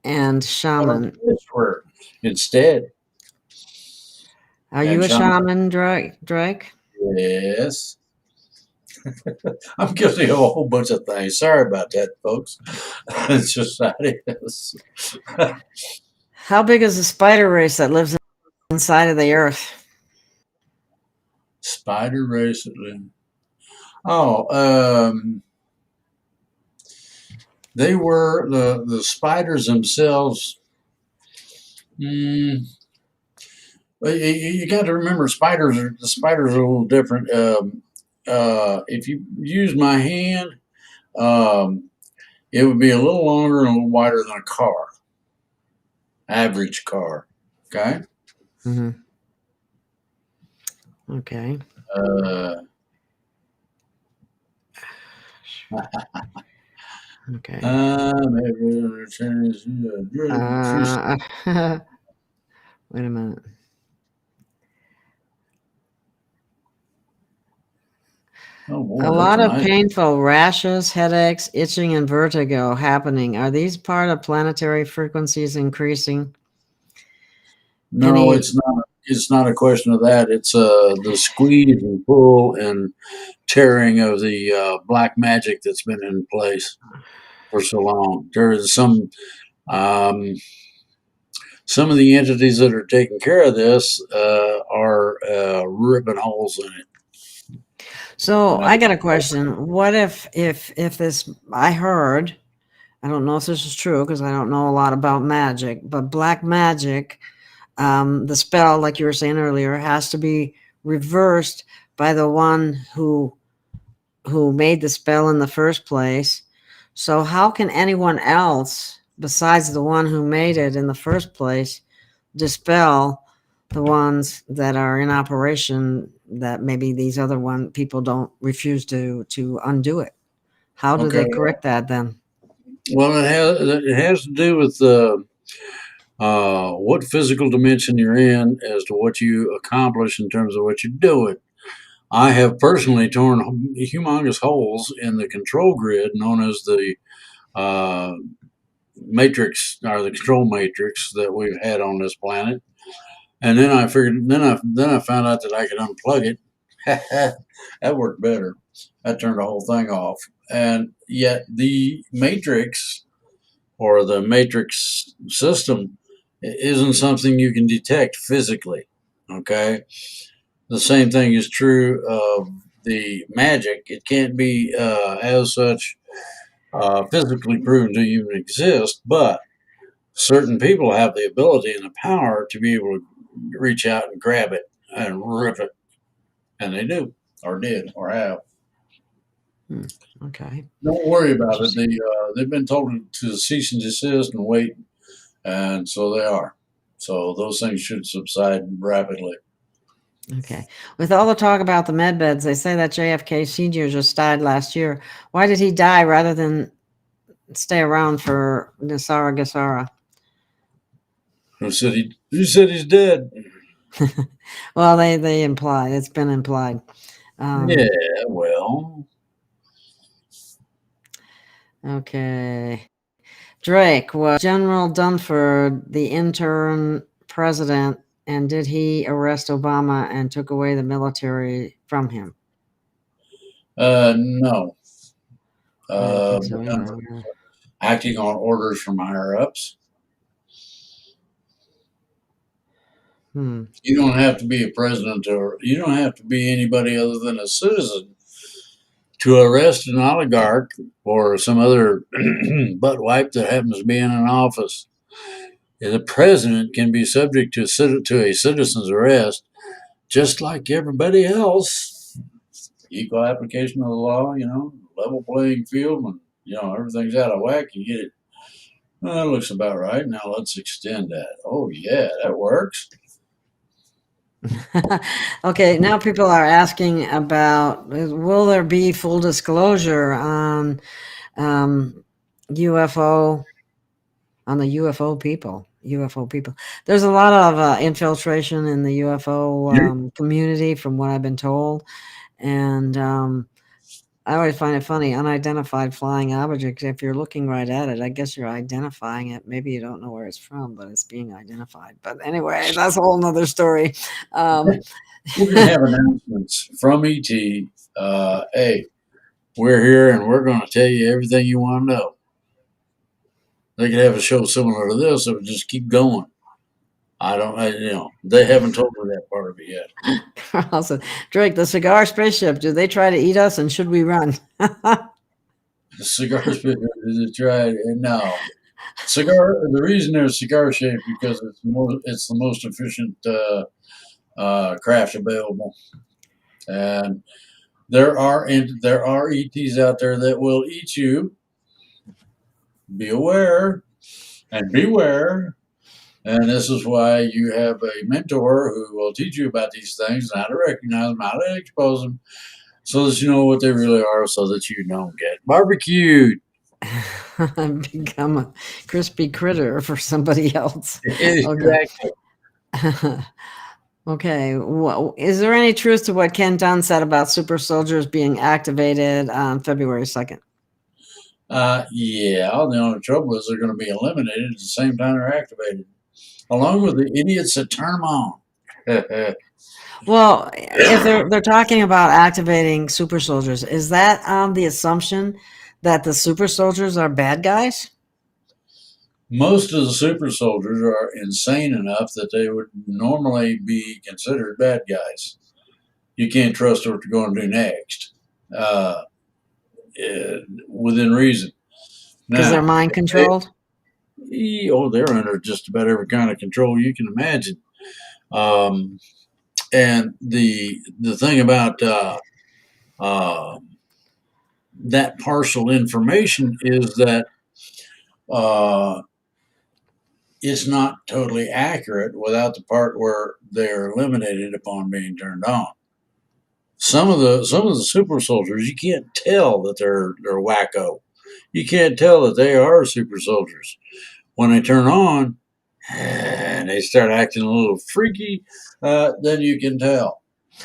And shaman. Instead. Are you a shaman, Drake? Yes. I'm guilty of a whole bunch of things. Sorry about that, folks. It's just how it is. How big is the spider race that lives inside of the earth? Spider race that lives. Oh, they were the spiders themselves. You got to remember, the spiders are a little different. If you use my hand, it would be a little longer and a little wider than a car, average car. Okay. Mm-hmm. Okay. Okay. Wait a minute. Oh boy, a lot of painful rashes, headaches, itching, and vertigo happening. Are these part of planetary frequencies increasing? No, it's not. It's not a question of that. It's the squeeze and pull and tearing of the black magic that's been in place for so long. There is some of the entities that are taking care of this are ripping holes in it. So I got a question. What if this, I heard, I don't know if this is true because I don't know a lot about magic, but black magic, the spell, like you were saying earlier, has to be reversed by the one who made the spell in the first place. So how can anyone else besides the one who made it in the first place dispel the ones that are in operation that maybe these other people don't refuse to undo it? How do they correct that then? Well, it has to do with what physical dimension you're in as to what you accomplish in terms of what you're doing. I have personally torn humongous holes in the control grid known as the matrix or the control matrix that we've had on this planet. And then I figured, then I found out that I could unplug it. That worked better. That turned the whole thing off. And yet the matrix or the matrix system isn't something you can detect physically. Okay. The same thing is true of the magic. It can't be as such physically proven to even exist, but certain people have the ability and the power to be able to reach out and grab it and rip it, and they do, or did, or have. Okay. Don't worry about it. They've been told to cease and desist and wait, and so they are. So those things should subside rapidly. Okay. With all the talk about the med beds, they say that JFK Sr. just died last year. Why did he die rather than stay around for Nisara Gasara? Who said he's dead? Well, they implied. It's been implied. Yeah, well. Okay. Drake, was General Dunford the interim president, and did he arrest Obama and took away the military from him? No. I don't think so either. Acting on orders from higher ups. You don't have to be a president, or you don't have to be anybody other than a citizen to arrest an oligarch or some other butt wipe that happens to be in an office. The president can be subject to a citizen's arrest just like everybody else. Equal application of the law, level playing field. When everything's out of whack, you get it. Well, that looks about right. Now let's extend that. Oh yeah, that works. Okay, now people are asking about will there be full disclosure on UFO on the UFO people. There's a lot of infiltration in the UFO community, from what I've been told, and I always find it funny. Unidentified flying object. If you're looking right at it, I guess you're identifying it. Maybe you don't know where it's from, but it's being identified. But anyway, that's a whole nother story. We're going to have announcements from ET. Hey, we're here and we're going to tell you everything you want to know. They could have a show similar to this that would just keep going. They haven't told me that part of it yet. Carl said, Drake, the cigar spaceship, do they try to eat us and should we run? The cigar spaceship, is it right? No. The reason they're cigar shaped because it's the most efficient craft available. And there are ETs out there that will eat you. Be aware and beware. And this is why you have a mentor who will teach you about these things, how to recognize them, how to expose them, so that you know what they really are, so that you don't get barbecued. Become a crispy critter for somebody else. Exactly. Okay. Well, is there any truth to what Ken Dunn said about super soldiers being activated on February 2nd? Yeah. The only trouble is they're going to be eliminated at the same time they're activated, along with the idiots that turn them on. Well, if they're talking about activating super soldiers, is that on the assumption that the super soldiers are bad guys? Most of the super soldiers are insane enough that they would normally be considered bad guys. You can't trust what they're going to do next, within reason. Because they're mind controlled? They're under just about every kind of control you can imagine. And the thing about that partial information is that it's not totally accurate without the part where they're eliminated upon being turned on. Some of the super soldiers, you can't tell that they're wacko. You can't tell that they are super soldiers. When they turn on and they start acting a little freaky, then you can tell.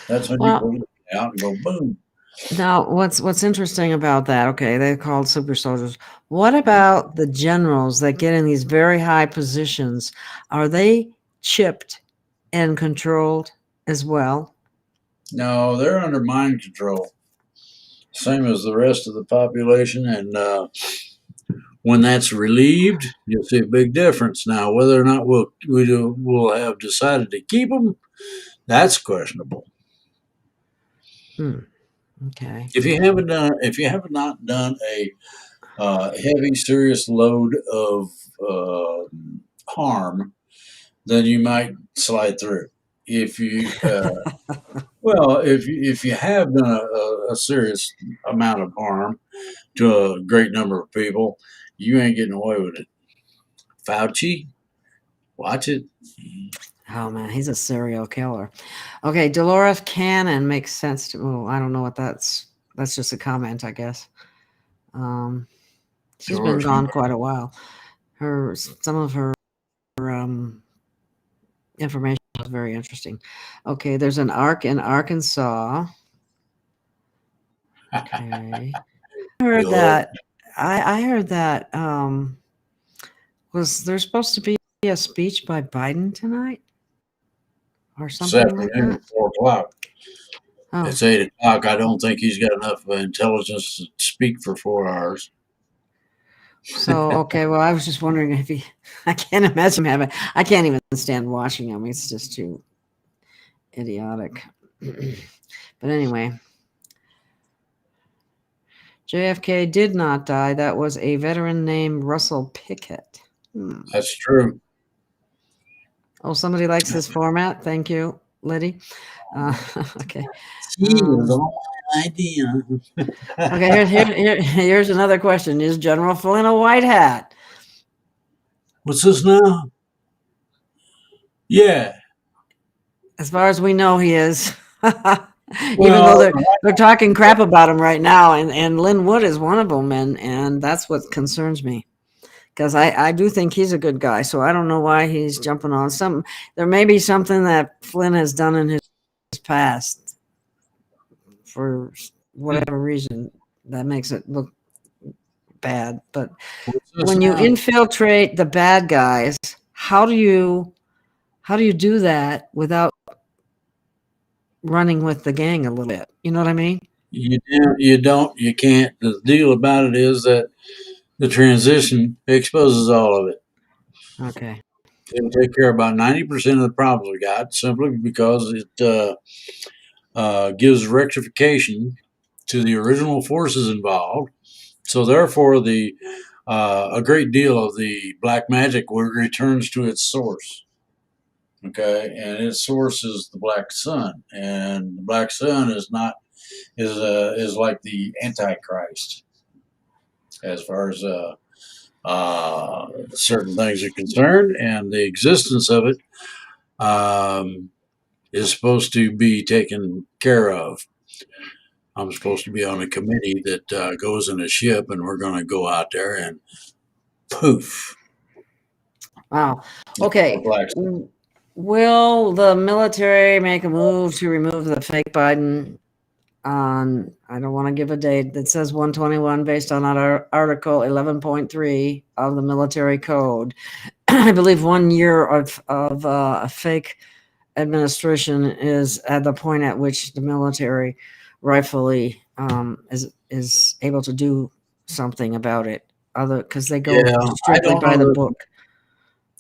That's when you pull it out and go boom. Now, what's interesting about that? Okay, they're called super soldiers. What about the generals that get in these very high positions? Are they chipped and controlled as well? No, they're under mind control, same as the rest of the population. And when that's relieved, you'll see a big difference. Now, whether or not we'll have decided to keep them, that's questionable. Okay. If you have not done a heavy, serious load of harm, then you might slide through. If you if you have done a serious amount of harm to a great number of people, you ain't getting away with it. Fauci, watch it. Oh man, he's a serial killer. Okay, Dolores Cannon makes sense to. Oh, I don't know what that's. That's just a comment, I guess. She's been gone quite a while. Some of her information is very interesting. Okay, there's an ark in Arkansas. Okay, I heard that. I heard that. Was there supposed to be a speech by Biden tonight, or something like that? 4 o'clock. Oh. It's 8 o'clock. I don't think he's got enough intelligence to speak for 4 hours. So, okay, well, I was just wondering if I can't imagine him having, I can't even stand watching him. It's just too idiotic. But anyway, JFK did not die. That was a veteran named Russell Pickett. That's true. Oh, somebody likes this format. Thank you, Liddy. Okay. Idea. Okay, here's another question. Is General Flynn a white hat? What's this now? Yeah. As far as we know, he is. Even Well, though they're talking crap about him right now, and Lynn Wood is one of them, and that's what concerns me. Because I do think he's a good guy, so I don't know why he's jumping on something. There may be something that Flynn has done in his past for whatever reason that makes it look bad. But when you infiltrate the bad guys, how do you do that without running with the gang a little bit? You know what I mean? you can't. The deal about it is that the transition exposes all of it. Okay. It'll take care of about 90% of the problems we got simply because it gives rectification to the original forces involved. So therefore, a great deal of the black magic returns to its source. Okay, and its source is the black sun, and the black sun is like the antichrist as far as certain things are concerned, and the existence of it is supposed to be taken care of. I'm supposed to be on a committee that goes in a ship, and we're going to go out there and poof. Wow. Okay. Will the military make a move to remove the fake Biden on, I don't want to give a date, that says 121 based on our Article 11.3 of the military code? I believe 1 year of a fake administration is at the point at which the military rightfully is able to do something about it, because they go strictly by the book.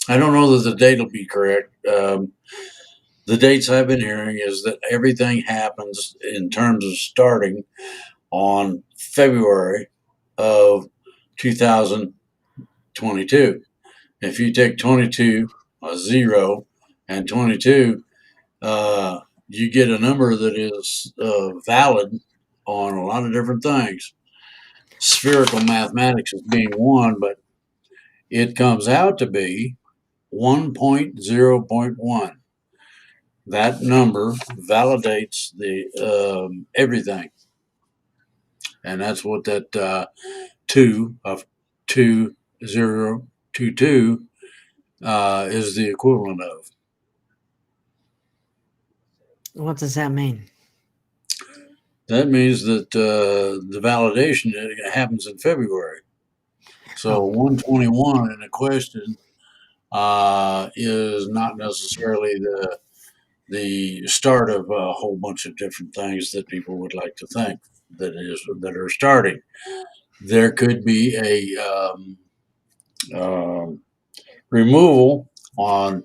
I don't know that the date will be correct. The dates I've been hearing is that everything happens in terms of starting on February of 2022. If you take 22, a 0, and 22, you get a number that is valid on a lot of different things. Spherical mathematics is being one, but it comes out to be 1.0.1. That number validates the everything, and that's what that 2 of 2022 is the equivalent of. What does that mean? That means that the validation happens in February. So 121 in the question is not necessarily the start of a whole bunch of different things that people would like to think that are starting. There could be a removal on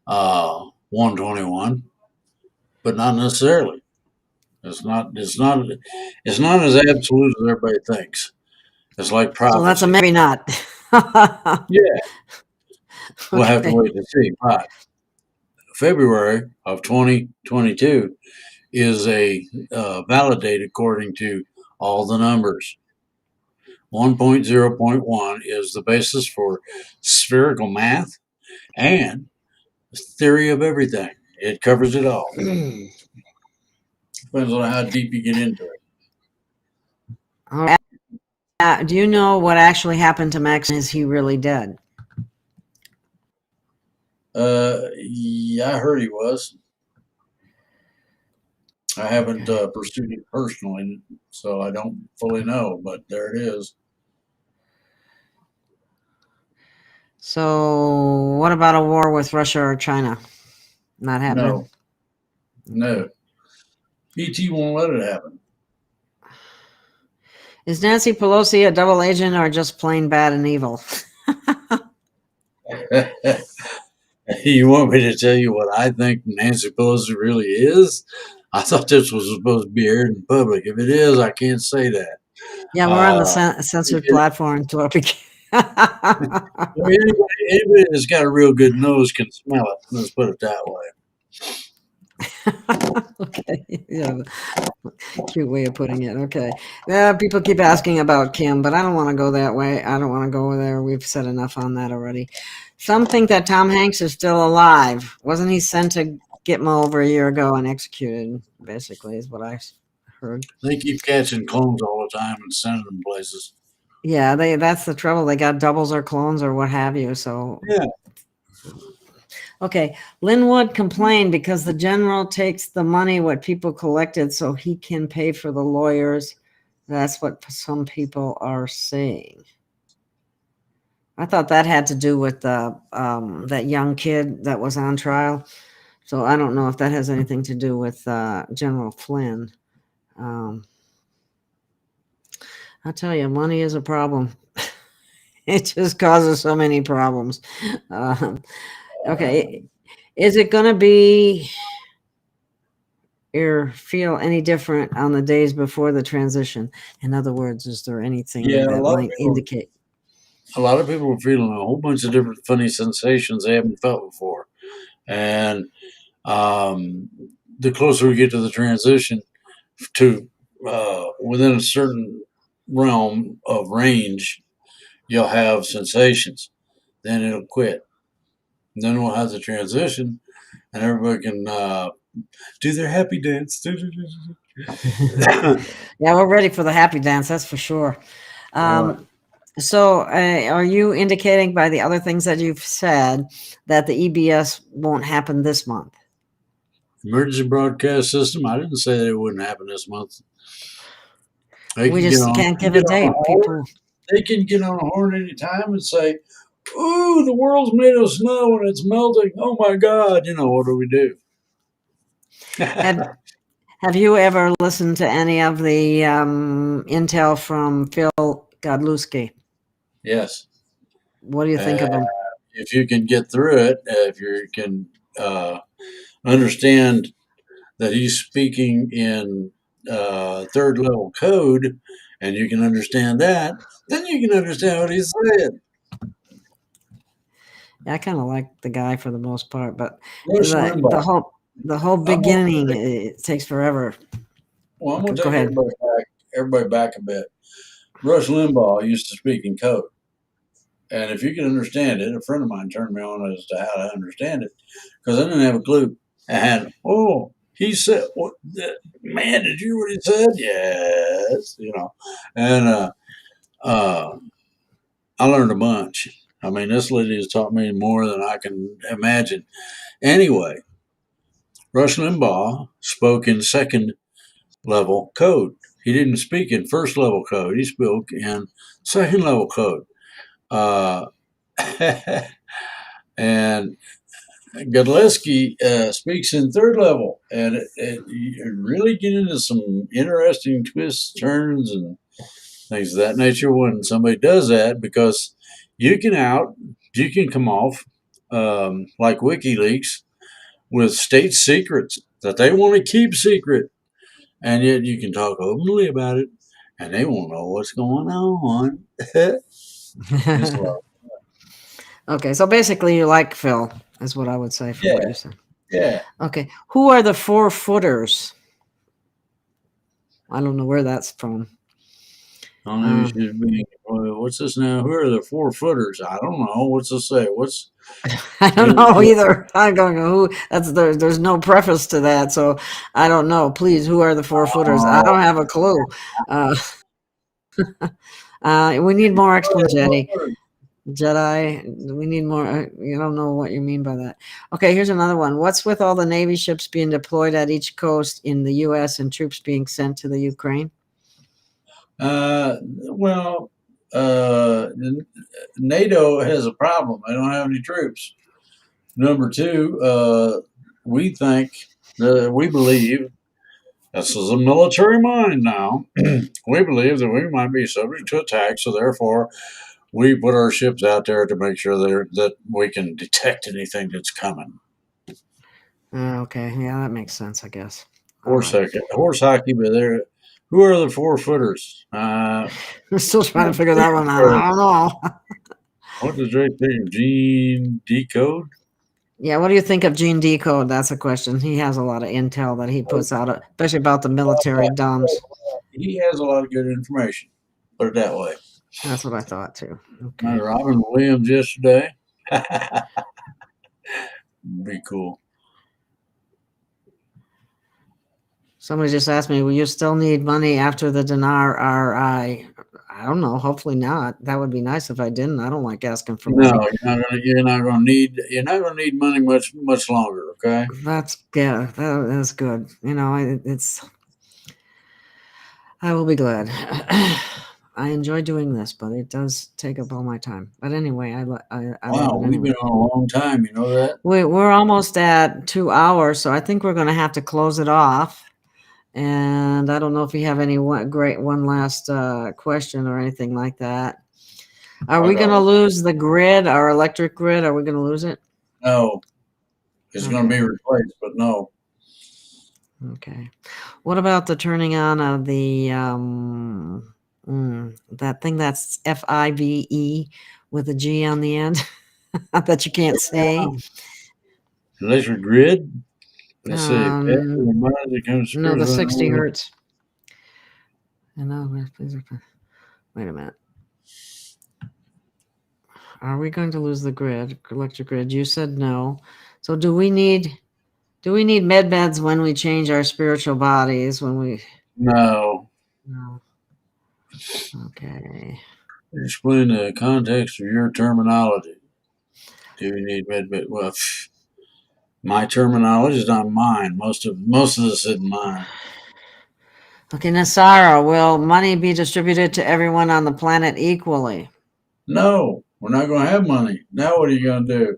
121, but not necessarily. It's not as absolute as everybody thinks. It's like prophecy. So that's a maybe not. Yeah. We'll have to wait and see. But February of 2022 is a validate according to all the numbers. 1.0.1 is the basis for spherical math and theory of everything. It covers it all. Depends on how deep you get into it. Do you know what actually happened to Max? Is he really dead? Yeah, I heard he was. I haven't pursued it personally, so I don't fully know, but there it is. So what about a war with Russia or China? Not happening? No. ET won't let it happen. Is Nancy Pelosi a double agent or just plain bad and evil? You want me to tell you what I think Nancy Pelosi really is? I thought this was supposed to be aired in public. If it is, I can't say that. Yeah, we're on the censored platform. Anybody that's got a real good nose can smell it. Let's put it that way. Okay. Yeah. Cute way of putting it. Okay. Yeah, people keep asking about Kim, but I don't want to go that way. I don't want to go there. We've said enough on that already. Some think that Tom Hanks is still alive. Wasn't he sent to Gitmo over a year ago and executed, basically, is what I heard. They keep catching clones all the time and sending them places. Yeah, that's the trouble. They got doubles or clones or what have you. So Yeah. okay, Linwood complained because the general takes the money what people collected so he can pay for the lawyers. That's what some people are saying. I thought that had to do with that young kid that was on trial. So I don't know if that has anything to do with General Flynn. I tell you, money is a problem. It just causes so many problems. Okay, is it going to be or feel any different on the days before the transition? In other words, is there anything Yeah, that might indicate? A lot of people are feeling a whole bunch of different funny sensations they haven't felt before. And the closer we get to the transition to within a certain realm of range, you'll have sensations. Then it'll quit. And then we'll have the transition, and everybody can do their happy dance. Yeah, we're ready for the happy dance, that's for sure. So are you indicating by the other things that you've said that the EBS won't happen this month? Emergency broadcast system. I didn't say that it wouldn't happen this month. We just can't give a date. People, they can get on a horn anytime and say, "Ooh, the world's made of snow and it's melting. Oh my God!" What do we do? have you ever listened to any of the intel from Phil Godlewski? Yes. What do you think of him? If you can get through it, if you can understand that he's speaking in third level code, and you can understand that, then you can understand what he's saying. Yeah, I kind of like the guy for the most part, but the whole beginning it takes forever. Well, I'm going to take everybody back a bit. Rush Limbaugh used to speak in code. And if you can understand it, a friend of mine turned me on as to how to understand it because I didn't have a clue. And, he said, "What, man, did you hear what he said?" Yes, And I learned a bunch. I mean, this lady has taught me more than I can imagine. Anyway, Rush Limbaugh spoke in second level code. He didn't speak in first level code. He spoke in second level code. And Godlewski speaks in third level, and you really get into some interesting twists, turns, and things of that nature when somebody does that, because you can come off like WikiLeaks with state secrets that they want to keep secret, and yet you can talk openly about it, and they won't know what's going on. Okay, so basically you like Phil, is what I would say from what you said. Yeah. Okay, who are the 4-footers? I don't know where that's from. What's this now? Who are the 4-footers? I don't know. What's this say? I don't know either. I'm going who. There's no preface to that, so I don't know. Please, who are the 4-footers? I don't have a clue. We need more explanation, Jedi. We need more. You don't know what you mean by that. Okay, here's another one. What's with all the Navy ships being deployed at each coast in the U.S. and troops being sent to the Ukraine? NATO has a problem. They don't have any troops. Number two, we believe, this is a military mind now, we believe that we might be subject to attack, so therefore we put our ships out there to make sure that we can detect anything that's coming. Okay, yeah, that makes sense, I guess. Horse hockey, but who are the 4-footers? I'm still trying to figure that one out. I don't know. What does Drake think? Gene Decode? Yeah, what do you think of Gene Decode? That's a question. He has a lot of intel that he puts out, especially about the military dumbs. He has a lot of good information. Put it that way. That's what I thought too. Okay. Robin Williams yesterday. Be cool. Somebody just asked me, will you still need money after the dinar RI? I don't know. Hopefully not. That would be nice if I didn't. I don't like asking for money. No, you're not gonna need money much longer. Okay. That's that's good. You know, it's. I will be glad. I enjoy doing this, but it does take up all my time. But anyway, I love Wow, it we've anyway. been on a long time. You know that? We're almost at 2 hours, so I think we're going to have to close it off. And I don't know if you have any one last question or anything like that. Are we going to lose the grid, our electric grid? Are we going to lose it? No, it's going to be replaced, but no. Okay. What about the turning on of the that thing that's FIVE with a G on the end that you can't say? Electric grid. Let's see. No, the 60 hertz. Wait a minute. Are we going to lose the grid, electric grid? You said no. So do we need med beds when we change our spiritual bodies? No. Okay. Explain the context of your terminology. Do you need med bed? Well, my terminology is not mine. Most of this isn't mine. Okay, Nasara, will money be distributed to everyone on the planet equally? No, we're not going to have money. Now what are you going to do?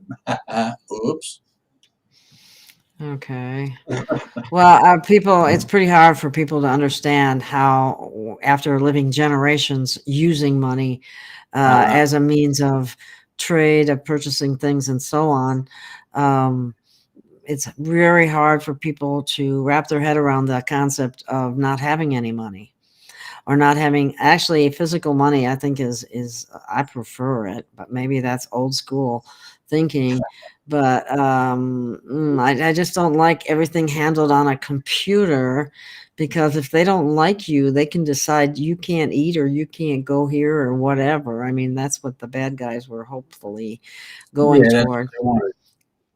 Oops. Okay. Well, it's pretty hard for people to understand how, after living generations using money as a means of trade, of purchasing things and so on, it's very hard for people to wrap their head around the concept of not having any money or not having actually physical money. I think is I prefer it, but maybe that's old school thinking. But I just don't like everything handled on a computer, because if they don't like you, they can decide you can't eat or you can't go here or whatever. I mean, that's what the bad guys were hopefully going toward.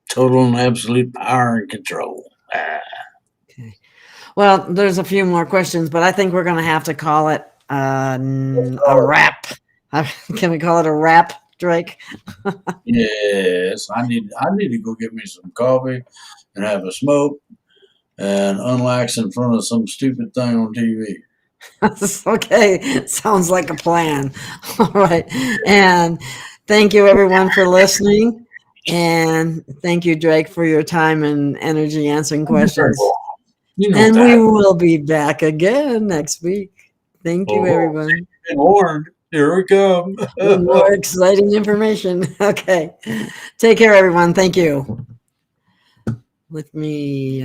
Total and absolute power and control. Okay. Well, there's a few more questions, but I think we're going to have to call it a wrap. Can we call it a wrap, Drake? Yes, I need to go get me some coffee and have a smoke and unlax in front of some stupid thing on TV. Okay, sounds like a plan. All right, and thank you everyone for listening, and thank you, Drake, for your time and energy answering questions. And we will be back again next week. Thank you, everyone. Been warned. Here we come. With more exciting information. Okay. Take care, everyone. Thank you. Let me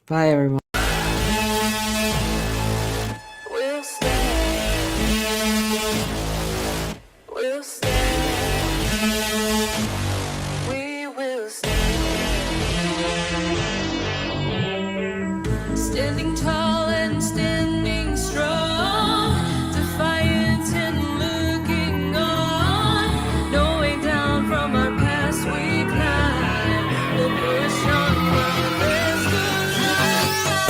bye, everyone. Standing tall and standing strong, defiant and looking on. No way down from our past we climb. We'll push on while there's good life.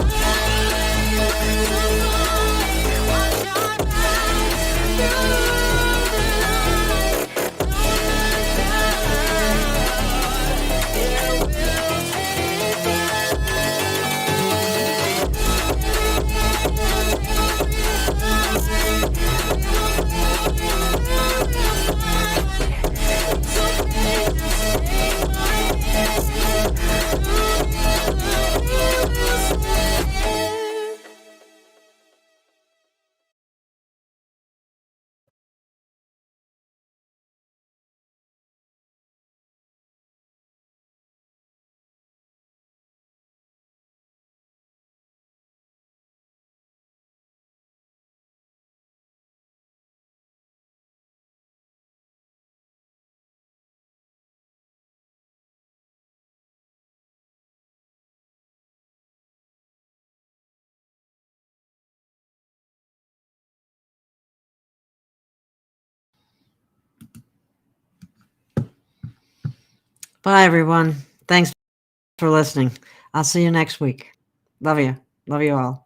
Bye, everyone. Thanks for listening. I'll see you next week. Love you. Love you all.